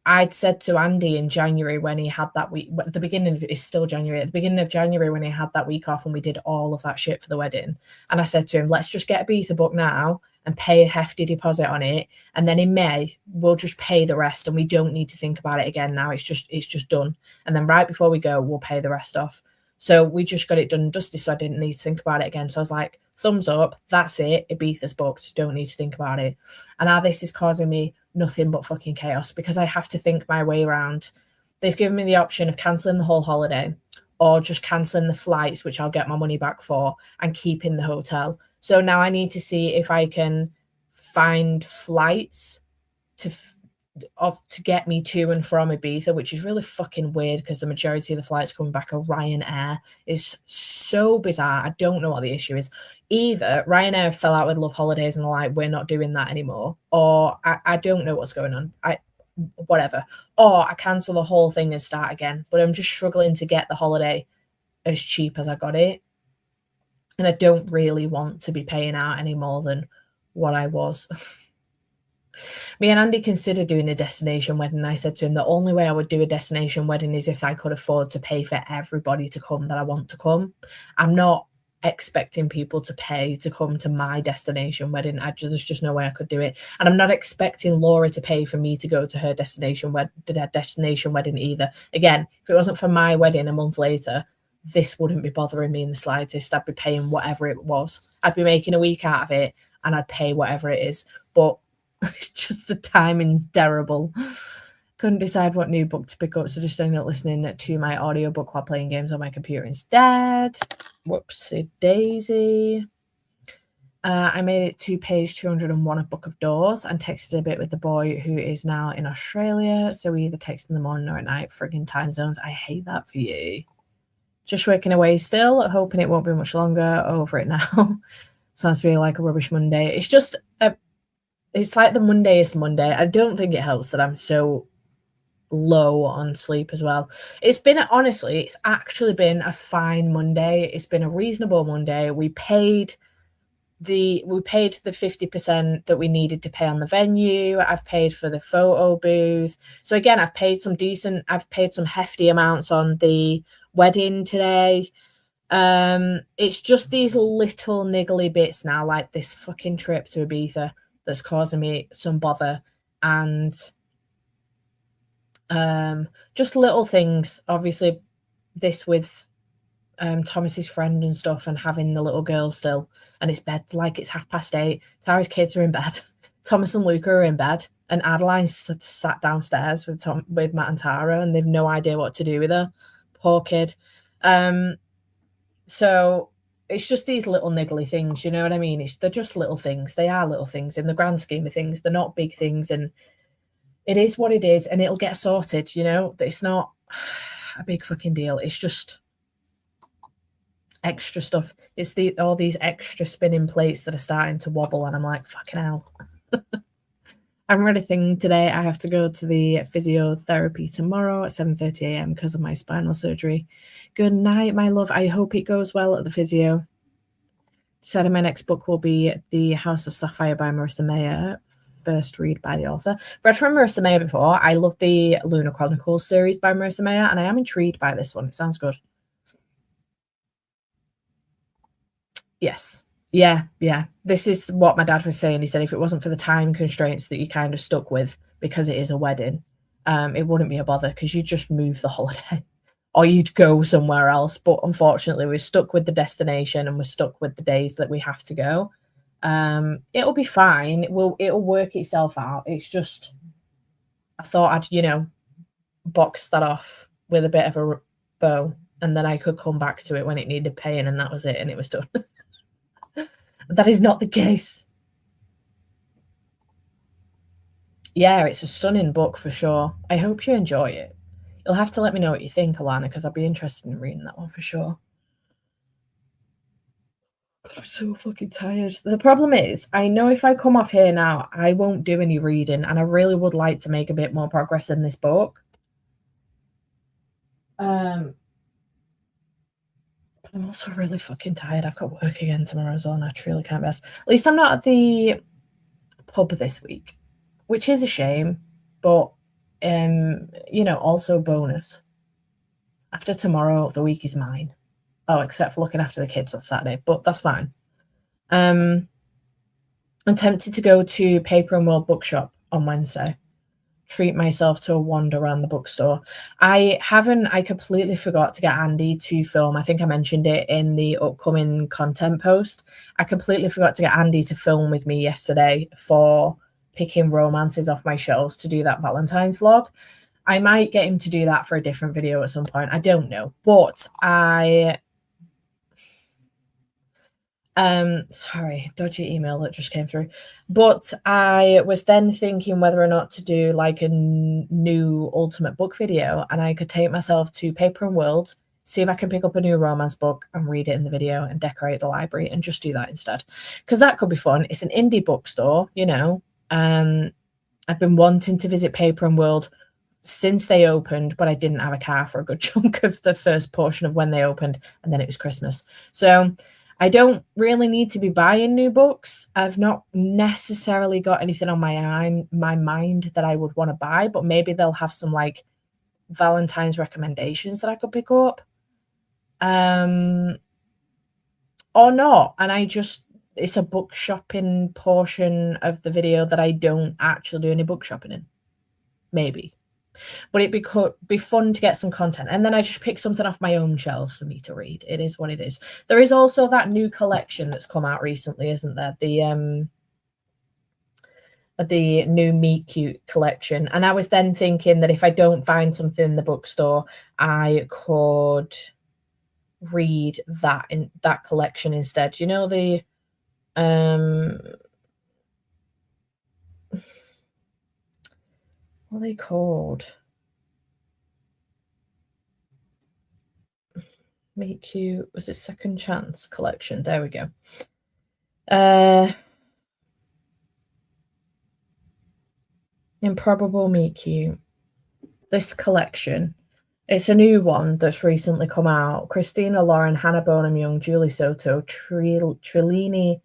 I'd said to Andy in January when he had that week, at the beginning of it's still January, at the beginning of January when he had that week off and we did all of that shit for the wedding. And I said to him, let's just get a Ibiza book now and pay a hefty deposit on it. And then in May, we'll just pay the rest and we don't need to think about it again now. It's just done. And then right before we go, we'll pay the rest off. So we just got it done and dusted, so I didn't need to think about it again. So I was like, thumbs up, that's it. Ibiza's booked. Don't need to think about it. And now this is causing me nothing but fucking chaos because I have to think my way around. They've given me the option of cancelling the whole holiday or just cancelling the flights, which I'll get my money back for, and keeping the hotel. So now I need to see if I can find flights to get me to and from Ibiza, which is really fucking weird because the majority of the flights coming back are Ryanair. It's so bizarre. I don't know what the issue is. Either Ryanair fell out with Love Holidays and are like, we're not doing that anymore, or I don't know what's going on. Whatever. Or I cancel the whole thing and start again. But I'm just struggling to get the holiday as cheap as I got it. And I don't really want to be paying out any more than what I was. Me and Andy considered doing a destination wedding. I said to him, the only way I would do a destination wedding is if I could afford to pay for everybody to come that I want to come. I'm not expecting people to pay to come to my destination wedding. There's just no way I could do it. And I'm not expecting Laura to pay for me to go to her destination wedding either. Again, if it wasn't for my wedding a month later, this wouldn't be bothering me in the slightest. I'd be paying whatever it was. I'd be making a week out of it and I'd pay whatever it is. But it's just the timing's terrible. Couldn't decide what new book to pick up, so just ended up listening to my audiobook while playing games on my computer instead. Whoopsie daisy. I made it to page 201 of Book of Doors and texted a bit with the boy who is now in Australia. So we either text in the morning or at night. Frigging time zones. I hate that for you. Just working away still, hoping it won't be much longer. Over it now. Sounds really like a rubbish Monday. It's just it's like the Mondayest Monday. I don't think it helps that I'm so low on sleep as well. It's actually been a fine Monday. It's been a reasonable Monday. We paid the 50% that we needed to pay on the venue. I've paid for the photo booth. So again, I've paid some hefty amounts on the wedding today. It's just these little niggly bits now, like this fucking trip to Ibiza, that's causing me some bother, and just little things. Obviously, this with Thomas's friend and stuff, and having the little girl still, and it's 8:30. Tara's kids are in bed. Thomas and Luca are in bed, and Adeline's sat downstairs with Matt and Tara, and they've no idea what to do with her. Poor kid. So it's just these little niggly things, you know what I mean? They're just little things. They are little things in the grand scheme of things. They're not big things, and it is what it is, and it'll get sorted, you know? It's not a big fucking deal. It's just extra stuff. It's all these extra spinning plates that are starting to wobble, and I'm like, fucking hell. I'm really thinking today I have to go to the physiotherapy tomorrow at 7:30 a.m. because of my spinal surgery. Good night, my love. I hope it goes well at the physio. Decided my next book will be The House of Sapphire by Marissa Mayer. First read by the author. Read from Marissa Mayer before. I love the Lunar Chronicles series by Marissa Mayer, and I am intrigued by this one. It sounds good. Yes. Yeah. This is what my dad was saying. He said if it wasn't for the time constraints that you kind of stuck with because it is a wedding, it wouldn't be a bother because you'd just move the holiday or you'd go somewhere else. But unfortunately, we're stuck with the destination and we're stuck with the days that we have to go. It'll be fine. It'll work itself out. It's just, I thought I'd, box that off with a bit of a bow, and then I could come back to it when it needed paying, and that was it, and it was done. That is not the case. Yeah, it's a stunning book for sure. I hope you enjoy it. You'll have to let me know what you think, Alana, because I'd be interested in reading that one for sure. God, I'm so fucking tired. The problem is, I know if I come off here now, I won't do any reading, and I really would like to make a bit more progress in this book. I'm also really fucking tired. I've got work again tomorrow as well, and I truly can't rest. At least I'm not at the pub this week, which is a shame, but also bonus. After tomorrow, the week is mine. Oh, except for looking after the kids on Saturday, but that's fine. I'm tempted to go to Paper and World Bookshop on Wednesday. Treat myself to a wander around the bookstore. I completely forgot to get Andy to film. I think I mentioned it in the upcoming content post. I completely forgot to get Andy to film with me yesterday for picking romances off my shelves to do that Valentine's vlog. I might get him to do that for a different video at some point. I don't know. But sorry, dodgy email that just came through. But I was then thinking whether or not to do like a new Ultimate Book video, and I could take myself to Paper and World, see if I can pick up a new romance book and read it in the video and decorate the library and just do that instead. Because that could be fun. It's an indie bookstore, you know. I've been wanting to visit Paper and World since they opened, but I didn't have a car for a good chunk of the first portion of when they opened, and then it was Christmas. So I don't really need to be buying new books. I've not necessarily got anything on my mind that I would want to buy, but maybe they'll have some like Valentine's recommendations that I could pick up. Or not. And it's a book shopping portion of the video that I don't actually do any book shopping in. Maybe. But could be fun to get some content. And then I just pick something off my own shelves for me to read. It is what it is. There is also that new collection that's come out recently, isn't there? The new Meet Cute collection. And I was then thinking that if I don't find something in the bookstore, I could read that in that collection instead. You know, the what are they called? Meet Cute, was it Second Chance collection? There we go. Improbable Meet Cute. This collection, it's a new one that's recently come out. Christina Lauren, Hannah Bonham Young, Julie Soto, Trilini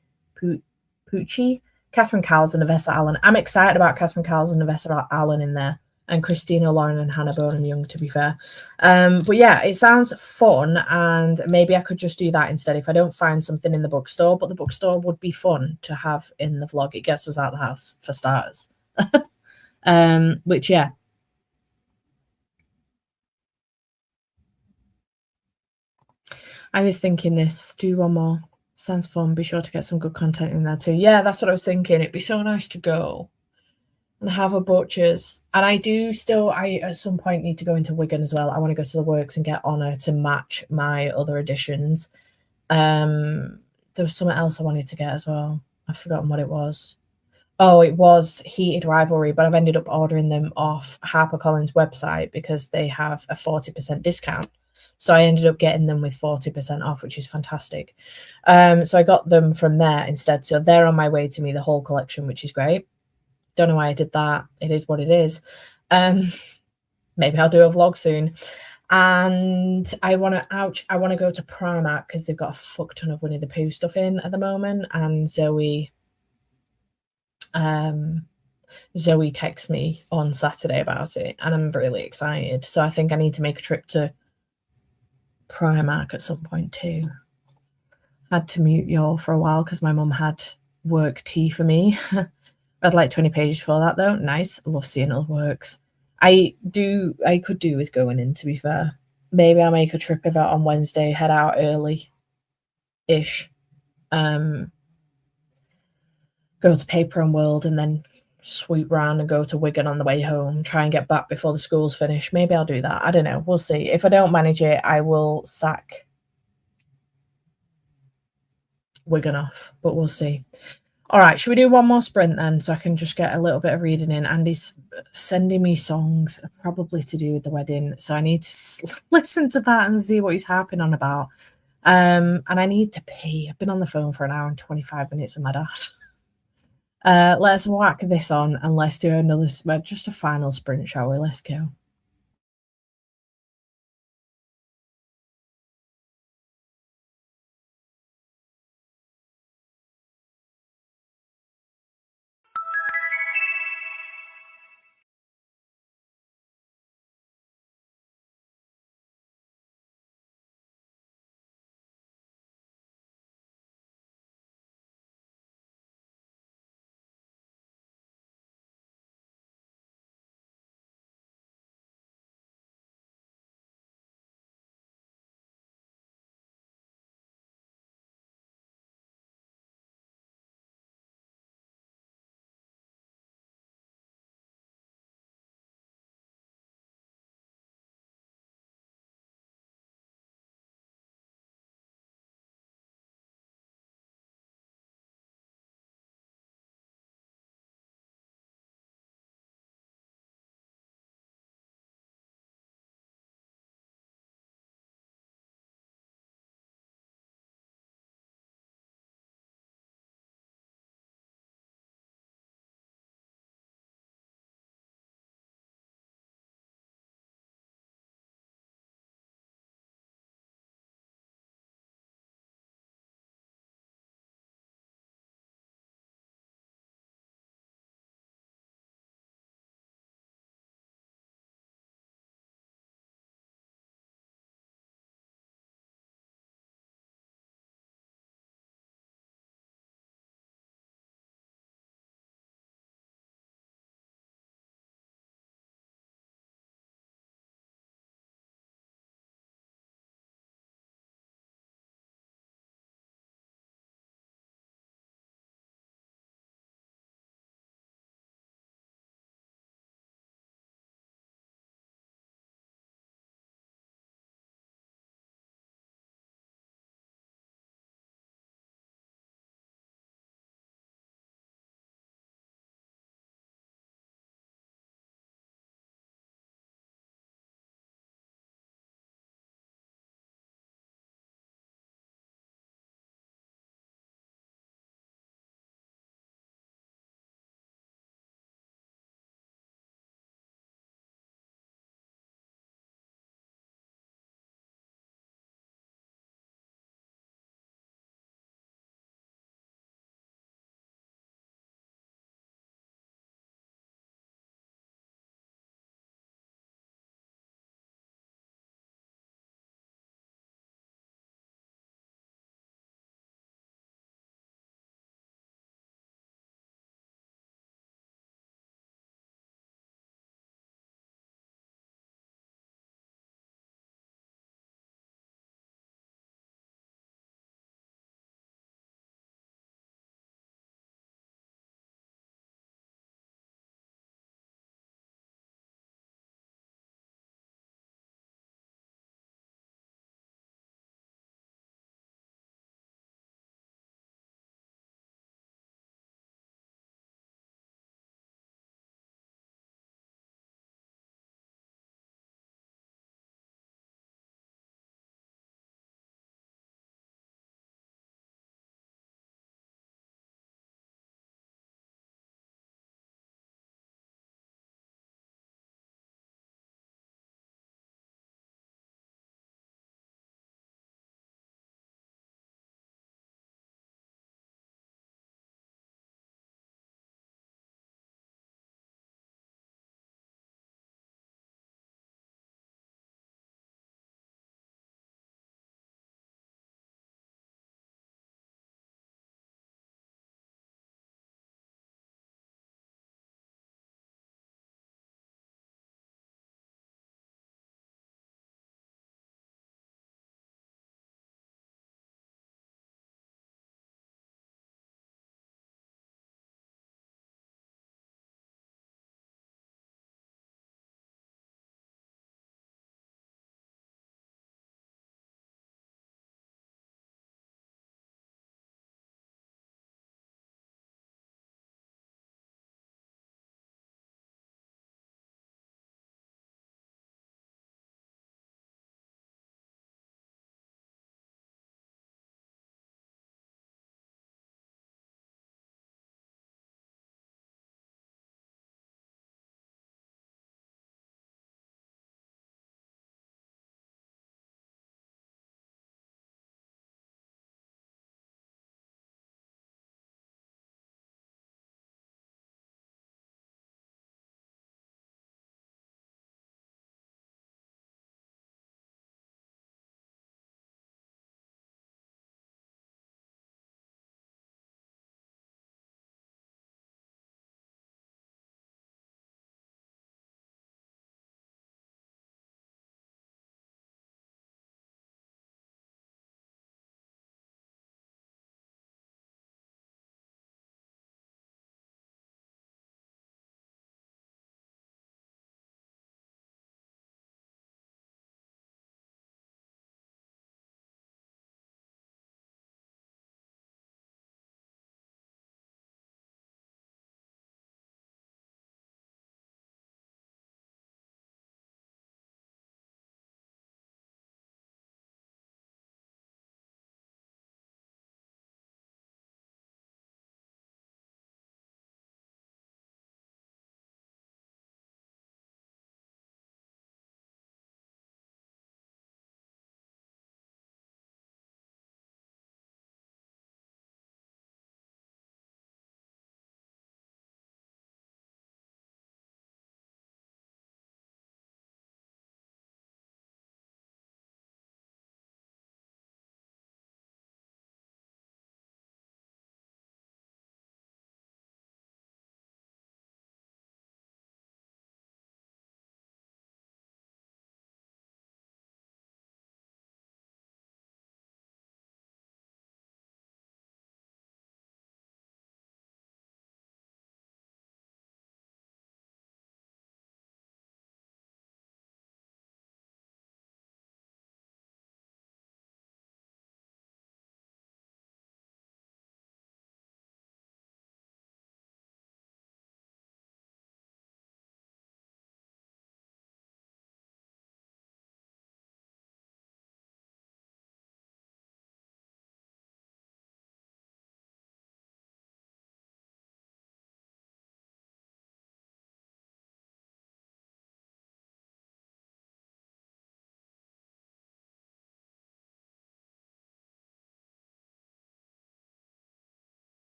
Pucci, Catherine Cowles, and Avessa Allen. I'm excited about Catherine Cowles and Avessa Allen in there, and Christina Lauren and Hannah Bonham Young, to be fair. But yeah, it sounds fun, and maybe I could just do that instead if I don't find something in the bookstore. But the bookstore would be fun to have in the vlog. It gets us out of the house, for starters. Which, yeah. I was thinking this, do one more. Sounds fun. Be sure to get some good content in there too. Yeah, that's what I was thinking. It'd be so nice to go and have a butcher's. And I at some point need to go into Wigan as well. I want to go to the works and get Honor to match my other editions. There was something else I wanted to get as well. I've forgotten what it was. Oh, it was Heated Rivalry, but I've ended up ordering them off HarperCollins website because they have a 40% discount. So I ended up getting them with 40% off, which is fantastic. So I got them from there instead. So they're on my way to me, the whole collection, which is great. Don't know why I did that. It is what it is. Maybe I'll do a vlog soon. And I want to go to Primark because they've got a fuck ton of Winnie the Pooh stuff in at the moment. And Zoe texted me on Saturday about it, and I'm really excited. So I think I need to make a trip to Primark at some point too. Had to mute y'all for a while because my mum had work tea for me. I'd like 20 pages for that though. Nice. I love seeing all the works. I could do with going in, to be fair. Maybe I'll make a trip of it on Wednesday, head out early-ish. Go to Paper and World and then sweep round and go to Wigan on the way home, try and get back before the school's finished. Maybe I'll do that. I don't know. We'll see. If I don't manage it, I will sack Wigan off, but we'll see. All right, should we do one more sprint then so I can just get a little bit of reading in? Andy's sending me songs probably to do with the wedding, so I need to listen to that and see what he's harping on about. And I need to pee. I've been on the phone for an hour and 25 minutes with my dad. Let's whack this on and let's do another, just a final sprint, shall we? Let's go.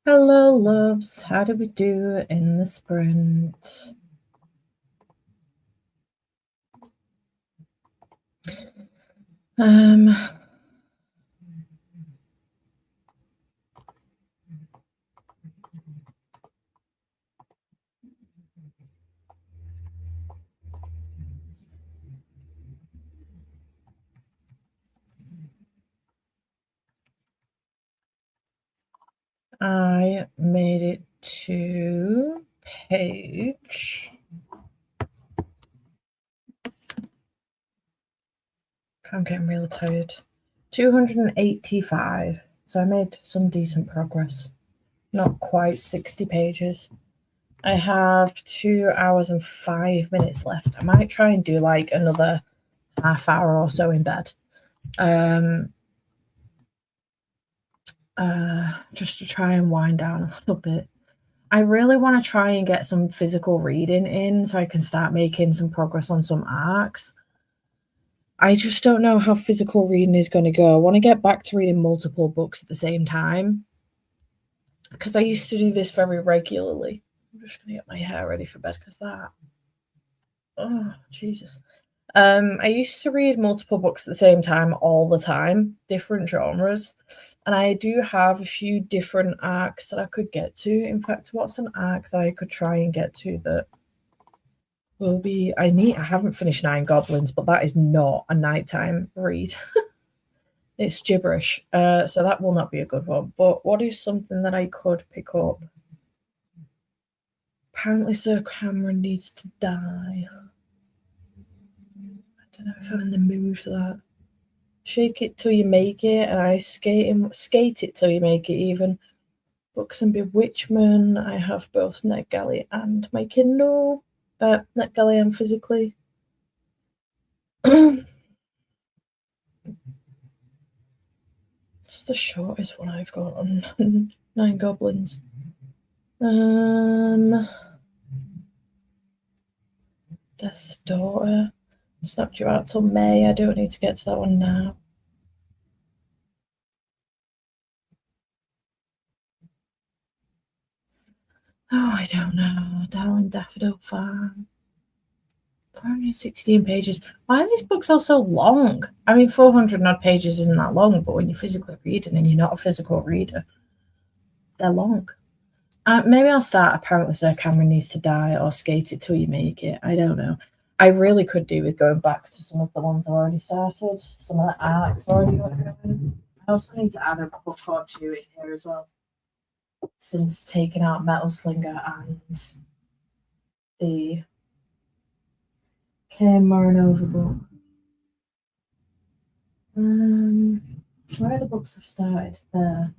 Hello, loves. How did we do in the sprint? I made it to page. I'm getting really tired. 285. So I made some decent progress. Not quite 60 pages. I have 2 hours and 5 minutes left. I might try and do like another half hour or so in bed. Just to try and wind down a little bit. I really want to try and get some physical reading in so I can start making some progress on some arcs. I just don't know how physical reading is going to go. I want to get back to reading multiple books at the same time because I used to do this very regularly. I'm just going to get my hair ready for bed because that. Oh, Jesus. I used to read multiple books at the same time all the time, different genres, and I do have a few different arcs that I could get to. In fact, what's an arc that I could try and get to that will be? I haven't finished Nine Goblins, but that is not a nighttime read. It's gibberish, so that will not be a good one. But what is something that I could pick up? Apparently, Sir Cameron needs to die. I don't know if I'm in the mood for that. Shake It Till You Make It, and I skate it till you make it even. Books and Bewitchment. I have both NetGalley and my Kindle. NetGalley and physically. It's the shortest one I've got on Nine Goblins. Death's Daughter. It's not due out till May. I don't need to get to that one now. Oh, I don't know. Darling Daffodil Farm. 416 pages. Why are these books all so long? I mean, 400 odd pages isn't that long, but when you're physically reading and you're not a physical reader, they're long. Maybe I'll start Apparently Sir Cameron Needs to Die or Skate It Till You Make It. I don't know. I really could do with going back to some of the ones I've already started, some of the arcs I've already got going. I also need to add a book or two in here as well, since taking out Metal Slinger and the Cain Moranova book. Where are the books I've started? There.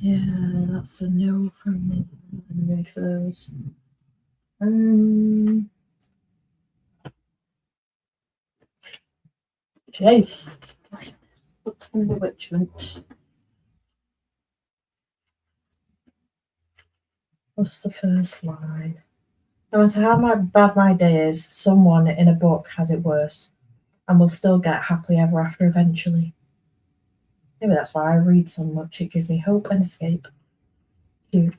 Yeah, that's a no from me. I'm mood for those. Jeez. Books and Bewitchment. What's the first line? No matter how bad my day is, someone in a book has it worse, and will still get happily ever after eventually. Maybe that's why I read so much. It gives me hope and escape.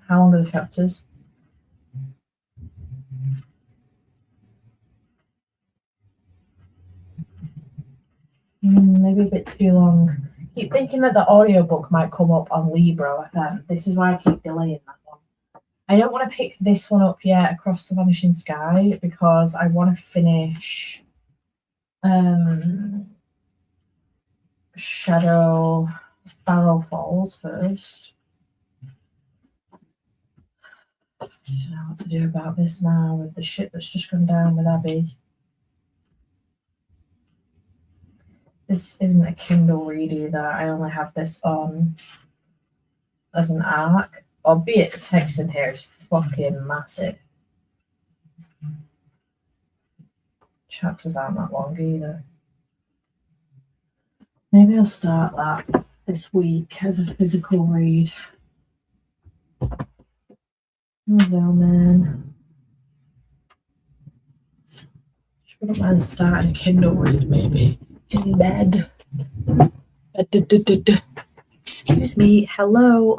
How long are the chapters? Maybe a bit too long. I keep thinking that the audiobook might come up on Libro FM. This is why I keep delaying that one. I don't want to pick this one up yet, Across the Vanishing Sky, because I want to finish Sparrow Falls first. I don't know what to do about this now with the shit that's just gone down with Abby. This isn't a Kindle read either. I only have this on as an arc. Albeit the text in here is fucking massive. Chapters aren't that long either. Maybe I'll start that this week as a physical read. Hello, man. Wouldn't mind starting a Kindle read maybe in bed. Excuse me, hello.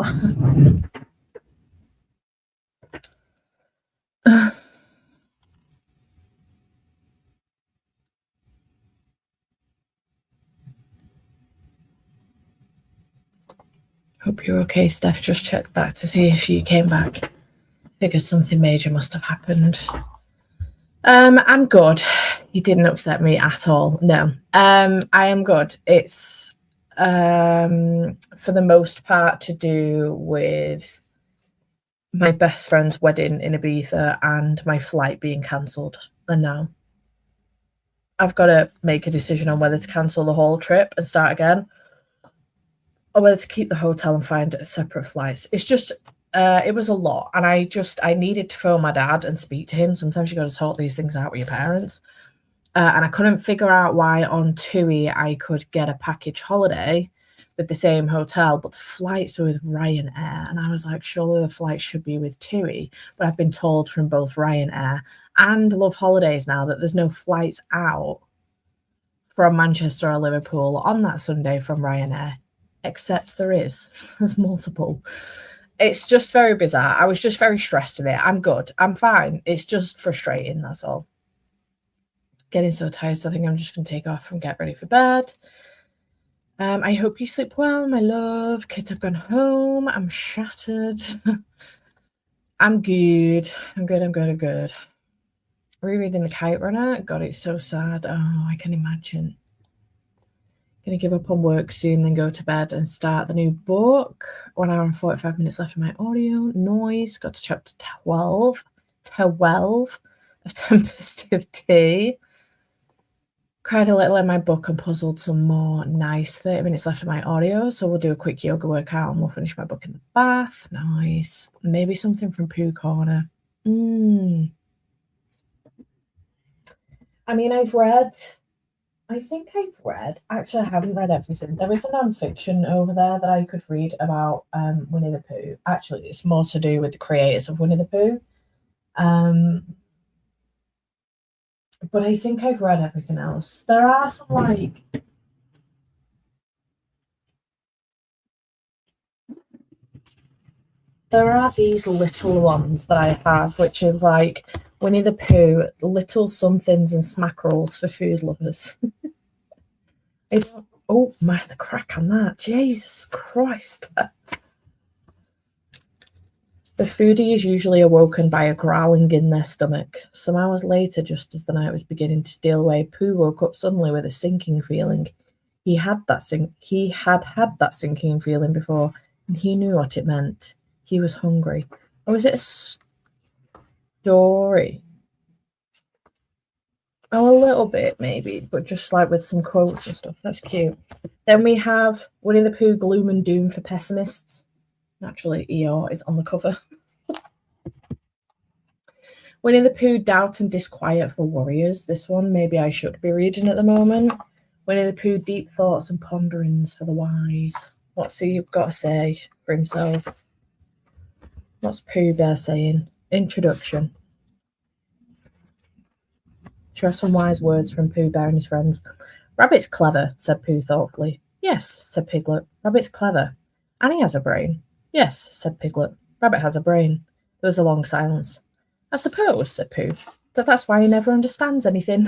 Hope you're okay, Steph. Just checked back to see if you came back. Figured something major must have happened. I'm good. You didn't upset me at all. No. I am good. It's for the most part to do with my best friend's wedding in Ibiza and my flight being cancelled. And now I've got to make a decision on whether to cancel the whole trip and start again, or whether to keep the hotel and find separate flights. It's just it was a lot, and I needed to phone my dad and speak to him. Sometimes you got to sort these things out with your parents, and I couldn't figure out why on TUI I could get a package holiday with the same hotel, but the flights were with Ryanair, and I was like, surely the flights should be with TUI. But I've been told from both Ryanair and Love Holidays now that there's no flights out from Manchester or Liverpool on that Sunday from Ryanair, except there's multiple. It's just very bizarre. I was just very stressed with it. I'm good. I'm fine. It's just frustrating, that's all. Getting so tired, so I think I'm just going to take off and get ready for bed. I hope you sleep well, my love. Kids have gone home. I'm shattered. I'm good. I'm good. Rereading The Kite Runner. God, it's so sad. Oh, I can imagine. Gonna give up on work soon, then go to bed and start the new book. 1 hour and 45 minutes left of my audio. Noise. Got to chapter 12. 12 of Tempest Tea. Cried a little in my book and puzzled some more. Nice. 30 minutes left of my audio, so we'll do a quick yoga workout and we'll finish my book in the bath. Nice. Maybe something from Pooh Corner. I mean, actually I haven't read everything. There is a non-fiction over there that I could read about Winnie the Pooh. Actually, it's more to do with the creators of Winnie the Pooh. But I think I've read everything else. There are some there are these little ones that I have, which are like Winnie the Pooh, little somethings and smackerels for food lovers. Oh my, the crack on that. Jesus Christ. The foodie is usually awoken by a growling in their stomach. Some hours later, just as the night was beginning to steal away, Pooh woke up suddenly with a sinking feeling. He had had that sinking feeling before, and he knew what it meant. He was hungry. Or is it a story? Oh, a little bit maybe, but just like with some quotes and stuff. That's cute. Then we have Winnie the Pooh, Gloom and Doom for Pessimists. Naturally, Eeyore is on the cover. Winnie the Pooh, Doubt and Disquiet for Warriors. This one maybe I should be reading at the moment. Winnie the Pooh, Deep Thoughts and Ponderings for the Wise. What's he got to say for himself? What's Pooh Bear saying? Introduction. Share some wise words from Pooh Bear and his friends. Rabbit's clever, said Pooh thoughtfully. Yes, said Piglet. Rabbit's clever. And he has a brain. Yes, said Piglet. Rabbit has a brain. There was a long silence. I suppose, said Pooh, that's why he never understands anything.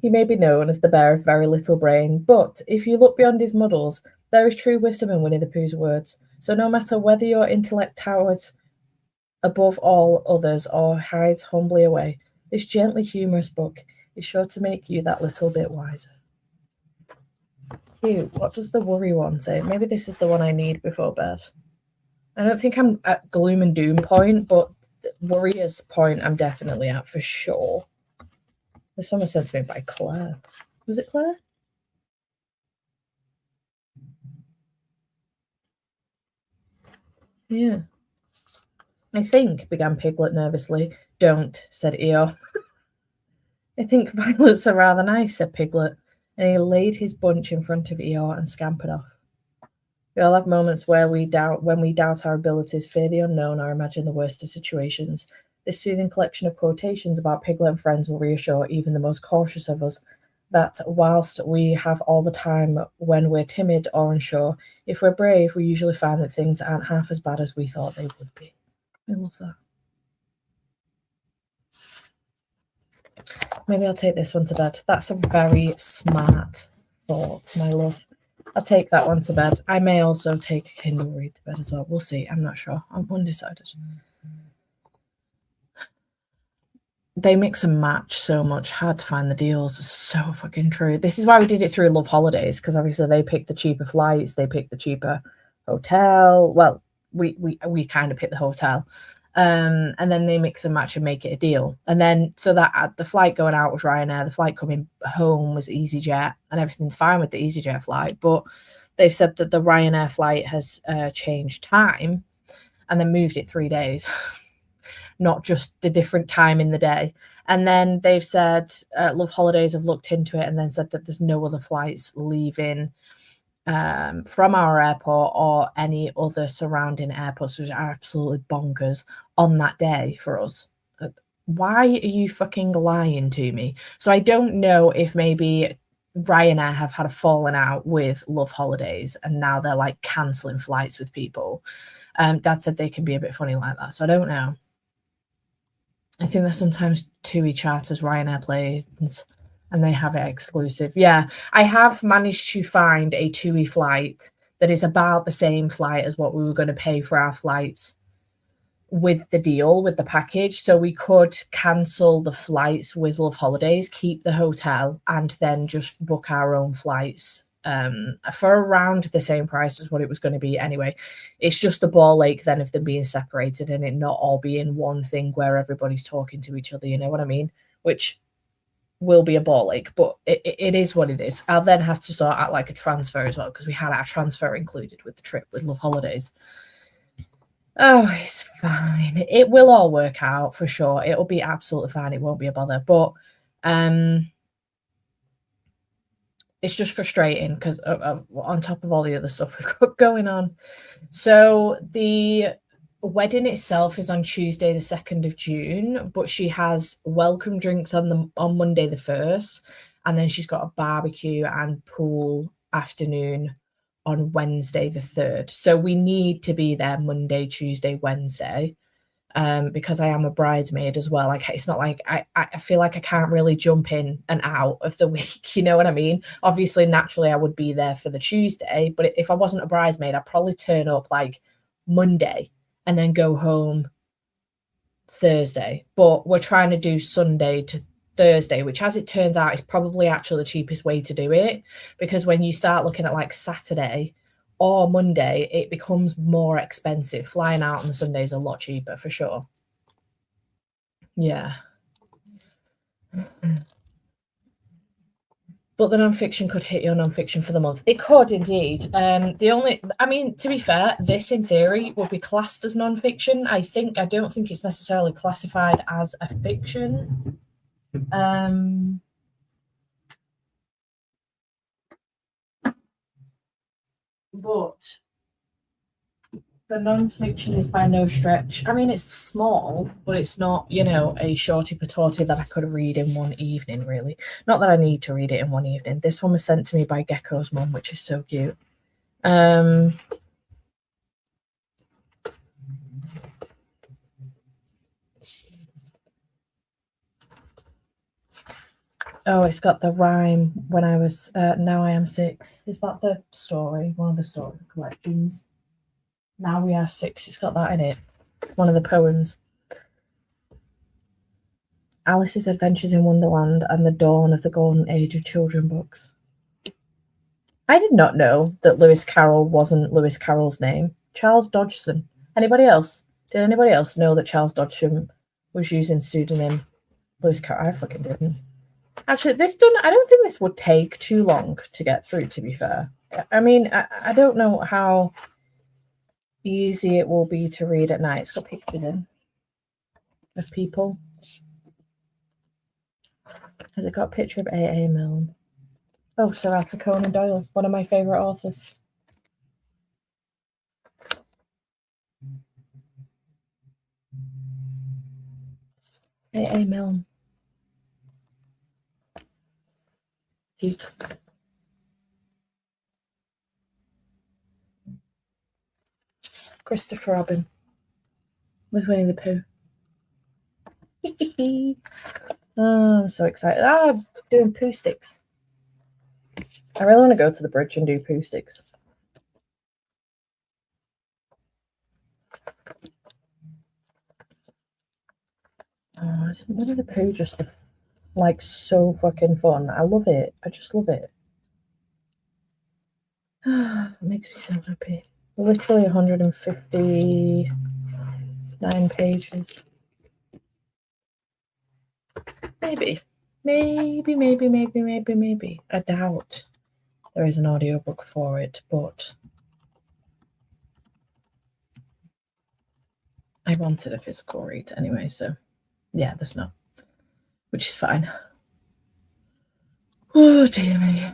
He may be known as the bear of very little brain, but if you look beyond his muddles, there is true wisdom in Winnie the Pooh's words. So no matter whether your intellect towers above all others or hides humbly away, this gently humorous book is sure to make you that little bit wiser. Cute. What does the worry one say? Maybe this is the one I need before bed. I don't think I'm at gloom and doom point, but warriors point I'm definitely at for sure. This one was sent to me by Claire. Was it Claire? Yeah. I think, began Piglet nervously. Don't, said Eeyore. I think violets are rather nice, said Piglet, and he laid his bunch in front of Eeyore and scampered off. We all have moments where when we doubt our abilities, fear the unknown, or imagine the worst of situations. This soothing collection of quotations about Piglet and friends will reassure even the most cautious of us that whilst we have all the time when we're timid or unsure, if we're brave, we usually find that things aren't half as bad as we thought they would be. I love that. Maybe I'll take this one to bed. That's a very smart thought, my love. I'll take that one to bed. I may also take a Kindle read to bed as well. We'll see. I'm not sure. I'm undecided. They mix and match so much. Hard to find the deals. It's so fucking true. This is why we did it through Love Holidays, because obviously they picked the cheaper flights. They picked the cheaper hotel. Well, we kind of picked the hotel. And then they mix and match and make it a deal. And then so that the flight going out was Ryanair, the flight coming home was EasyJet, and everything's fine with the EasyJet flight. But they've said that the Ryanair flight has changed time and then moved it 3 days, not just the different time in the day. And then they've said Love Holidays have looked into it and then said that there's no other flights leaving from our airport or any other surrounding airports, which are absolutely bonkers on that day for us. Why are you fucking lying to me? So I don't know if maybe Ryanair have had a falling out with Love Holidays and now they're like cancelling flights with people. Dad said they can be a bit funny like that, so I don't know. I think there's sometimes TUI charters Ryanair planes and they have it exclusive. Yeah, I have managed to find a TUI flight that is about the same flight as what we were going to pay for our flights with the deal, with the package. So we could cancel the flights with Love Holidays, keep the hotel, and then just book our own flights for around the same price as what it was going to be anyway. It's just the ball ache then of them being separated and it not all being one thing where everybody's talking to each other, you know what I mean? Which will be a ball ache, but it is what it is. I'll then have to sort out like a transfer as well, because we had our transfer included with the trip with Love Holidays. Oh, it's fine. It will all work out for sure. It'll be absolutely fine. It won't be a bother. But it's just frustrating because on top of all the other stuff we've got going on. So the wedding itself is on Tuesday, the 2nd of June, but she has welcome drinks on Monday the 1st, and then she's got a barbecue and pool afternoon on Wednesday the 3rd. So we need to be there Monday, Tuesday, Wednesday, because I am a bridesmaid as well. Like, it's not like I feel like I can't really jump in and out of the week, you know what I mean? Obviously, naturally, I would be there for the Tuesday, but if I wasn't a bridesmaid, I'd probably turn up like Monday and then go home Thursday. But we're trying to do Sunday to Thursday, which, as it turns out, is probably actually the cheapest way to do it, because when you start looking at like Saturday or Monday, it becomes more expensive. Flying out on the Sunday is a lot cheaper for sure. Yeah. But the non-fiction could hit your non-fiction for the month. It could indeed. To be fair, this in theory would be classed as non-fiction. I don't think it's necessarily classified as a fiction. But the non-fiction is by no stretch. I mean, it's small, but it's not, a shorty patati that I could read in one evening, really. Not that I need to read it in one evening. This one was sent to me by Gecko's mum, which is so cute. Oh, it's got the rhyme when I was, now I am 6. Is that the story? One of the story collections. Now we are 6. It's got that in it. One of the poems. Alice's Adventures in Wonderland and the Dawn of the Golden Age of Children books. I did not know that Lewis Carroll wasn't Lewis Carroll's name. Charles Dodgson. Anybody else? Did anybody else know that Charles Dodgson was using pseudonym Lewis Carroll? I fucking didn't. Actually, I don't think this would take too long to get through, to be fair. I mean, I don't know how easy it will be to read at night. It's got pictures in of people. Has it got a picture of A.A. Milne? Oh, Sir Arthur Conan Doyle, one of my favourite authors. AA Milne. Cute. Christopher Robin with Winnie the Pooh. Oh, I'm so excited. I'm doing poo sticks. I really want to go to the bridge and do poo sticks. Oh, isn't Winnie the Pooh just like so fucking fun? I love it. I just love it. It makes me so happy. Literally 159 pages. Maybe. Maybe. I doubt there is an audiobook for it, but I wanted a physical read anyway, so yeah, there's not. Which is fine. Oh dear me.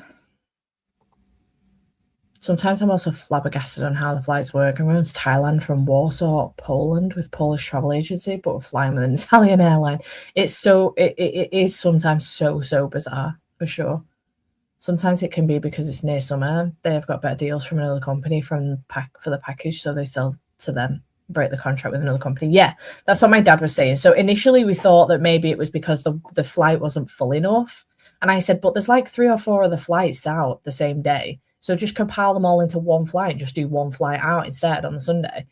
Sometimes I'm also flabbergasted on how the flights work. I'm going to Thailand from Warsaw, Poland, with Polish travel agency, but we're flying with an Italian airline. It is sometimes so bizarre, for sure. Sometimes it can be because it's near summer. They have got better deals from another company for the package, so they sell to them, break the contract with another company. Yeah, that's what my dad was saying. So initially we thought that maybe it was because the flight wasn't full enough. And I said, but there's like 3 or 4 other flights out the same day. So just compile them all into one flight and just do one flight out instead on the Sunday.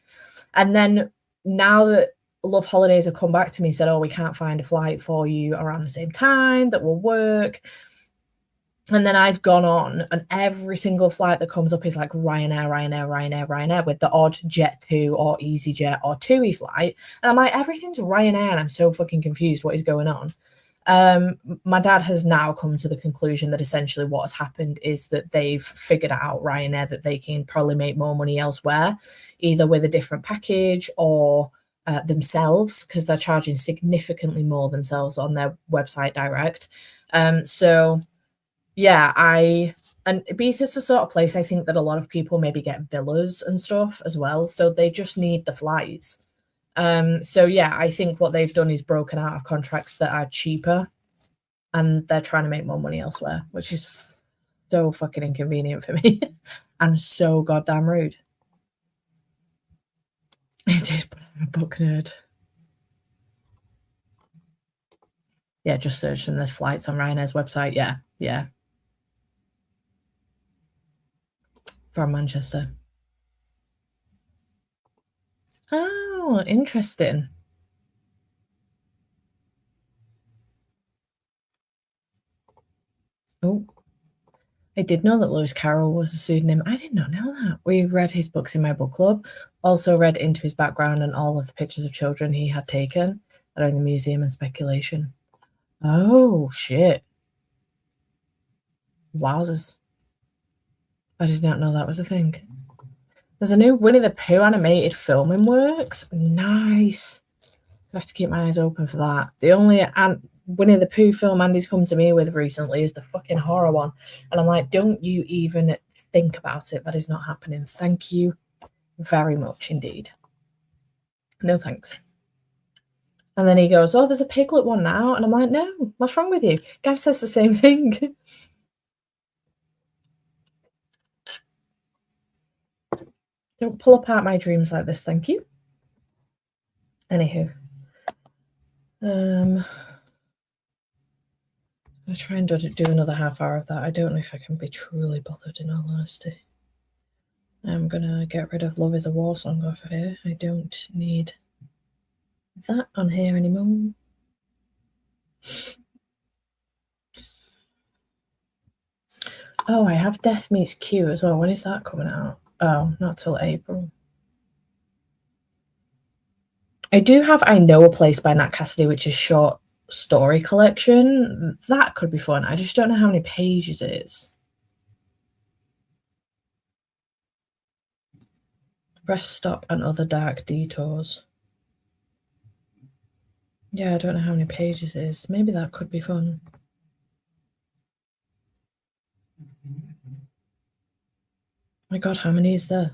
And then now that Love Holidays have come back to me and said, oh, we can't find a flight for you around the same time that will work. And then I've gone on, and every single flight that comes up is like Ryanair, with the odd Jet2 or EasyJet or TUI flight. And I'm like, everything's Ryanair, and I'm so fucking confused. What is going on? My dad has now come to the conclusion that essentially what has happened is that they've figured out Ryanair that they can probably make more money elsewhere, either with a different package or themselves, because they're charging significantly more themselves on their website direct. So yeah, and Ibiza's the sort of place I think that a lot of people maybe get villas and stuff as well, so they just need the flights. So yeah, I think what they've done is broken out of contracts that are cheaper, and they're trying to make more money elsewhere, which is so fucking inconvenient for me and so goddamn rude. It is, but I'm a book nerd. Yeah, just search and there's flights on Ryanair's website. Yeah. From Manchester. Oh, interesting. Oh, I did know that Lewis Carroll was a pseudonym. I did not know that. We read his books in my book club, also read into his background and all of the pictures of children he had taken that are in the museum and speculation. Oh, shit. Wowzers. I did not know that was a thing. There's a new Winnie the Pooh animated film in works. Nice. I have to keep my eyes open for that. The only Winnie the Pooh film Andy's come to me with recently is the fucking horror one. And I'm like, don't you even think about it. That is not happening. Thank you very much indeed. No thanks. And then he goes, oh, there's a Piglet one now. And I'm like, no, what's wrong with you? Gav says the same thing. Don't pull apart my dreams like this, thank you. Anywho. I'll try and do another half hour of that. I don't know if I can be truly bothered, in all honesty. I'm gonna get rid of Love is a War Song off of here. I don't need that on here anymore. Oh, I have Death Meets Q as well. When is that coming out? Oh, not till April. I do have I Know a Place by Nat Cassidy, which is short story collection. That could be fun. I just don't know how many pages it is. Rest Stop and Other Dark Detours. Yeah, I don't know how many pages it is. Maybe that could be fun. My God, how many is there?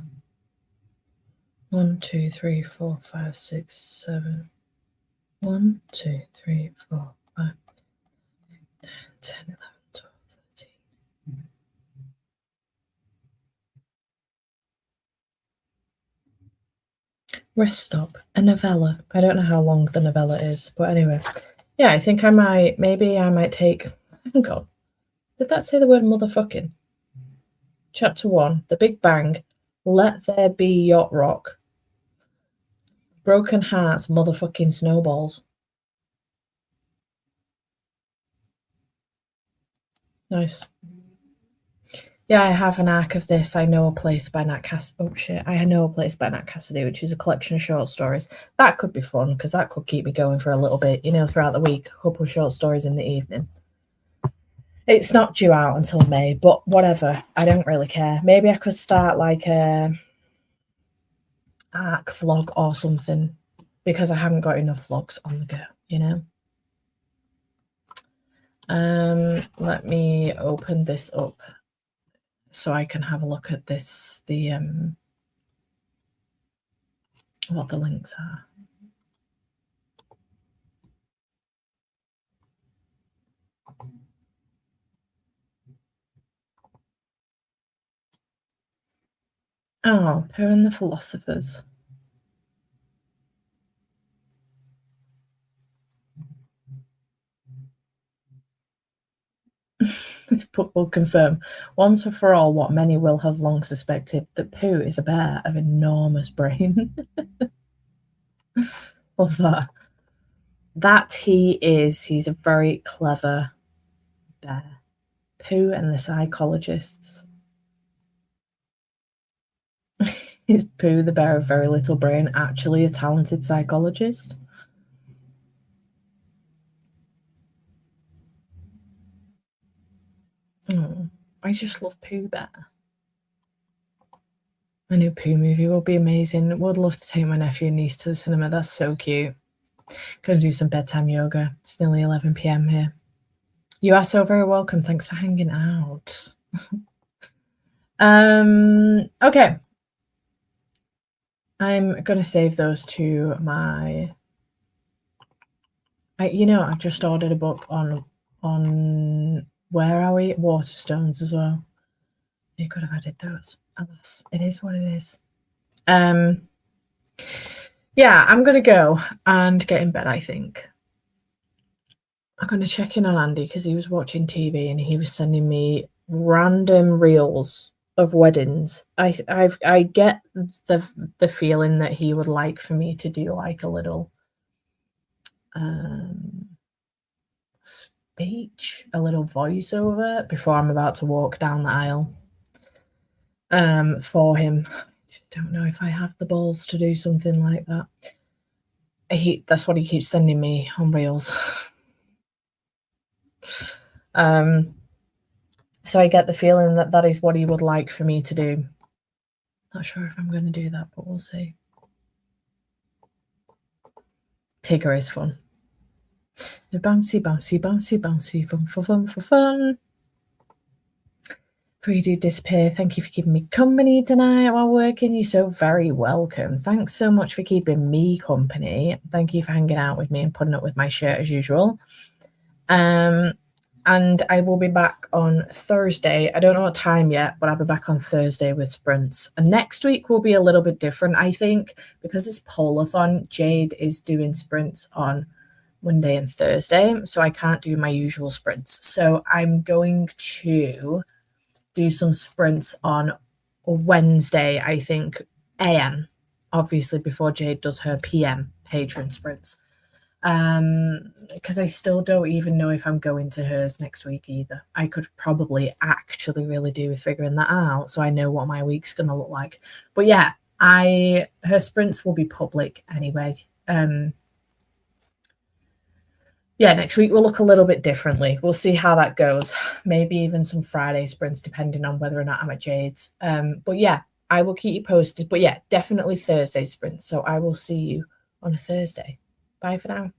1, 2, 3, 4, 5, 6, 7. 1, 2, 3, 4, 5, 10, 11, 12, 13. Rest Stop, a novella. I don't know how long the novella is, but anyway. Yeah, I think maybe I might take, hang on. Did that say the word motherfucking? Chapter 1, The Big Bang, Let There Be Yacht Rock, Broken Hearts, Motherfucking Snowballs. Nice. Yeah, I have an arc of this. I Know a Place by Nat Cassidy. Oh shit, I Know a Place by Nat Cassidy, which is a collection of short stories. That could be fun because that could keep me going for a little bit, throughout the week. A couple of short stories in the evening. It's not due out until May, but whatever. I don't really care. Maybe I could start like a arc vlog or something because I haven't got enough vlogs on the go, Let me open this up so I can have a look at this, what the links are. Oh, Poe and the Philosophers. This book will confirm once and for all what many will have long suspected, that Pooh is a bear of enormous brain. Love that. That he is. He's a very clever bear. Pooh and the Psychologists. Is Pooh, the bear of very little brain, actually a talented psychologist? Oh, I just love Pooh Bear. The new Pooh movie will be amazing. Would love to take my nephew and niece to the cinema. That's so cute. Gonna do some bedtime yoga. It's nearly 11 p.m. here. You are so very welcome. Thanks for hanging out. Okay. I'm gonna save those to my. I just ordered a book on where are we? Waterstones as well. You could have added those. Alas, it is what it is. Yeah, I'm gonna go and get in bed, I think. I'm gonna check in on Andy because he was watching TV and he was sending me random reels of weddings. I get the feeling that he would like for me to do like a little speech, a little voiceover before I'm about to walk down the aisle for him. I don't know if I have the balls to do something like that. That's what he keeps sending me on reels. So I get the feeling that that is what he would like for me to do. Not sure if I'm going to do that, but we'll see. Tigger is fun. Bouncy, bouncy, bouncy, bouncy, fun, fun, fun, fun, fun. Before you do disappear, thank you for keeping me company tonight while working. You're so very welcome. Thanks so much for keeping me company. Thank you for hanging out with me and putting up with my shirt as usual. And I will be back on Thursday. I don't know what time yet, but I'll be back on Thursday with sprints. And next week will be a little bit different, I think, because it's Polathon. Jade is doing sprints on Monday and Thursday, so I can't do my usual sprints. So I'm going to do some sprints on Wednesday, I think, AM, obviously before Jade does her PM patron sprints. Because I still don't even know if I'm going to hers next week either. I could probably actually really do with figuring that out so I know what my week's gonna look like. But yeah, her sprints will be public anyway. Yeah, next week will look a little bit differently. We'll see how that goes. Maybe even some Friday sprints depending on whether or not I'm at Jade's. But yeah, I will keep you posted. But yeah, definitely Thursday sprints. So I will see you on a Thursday. Bye for now.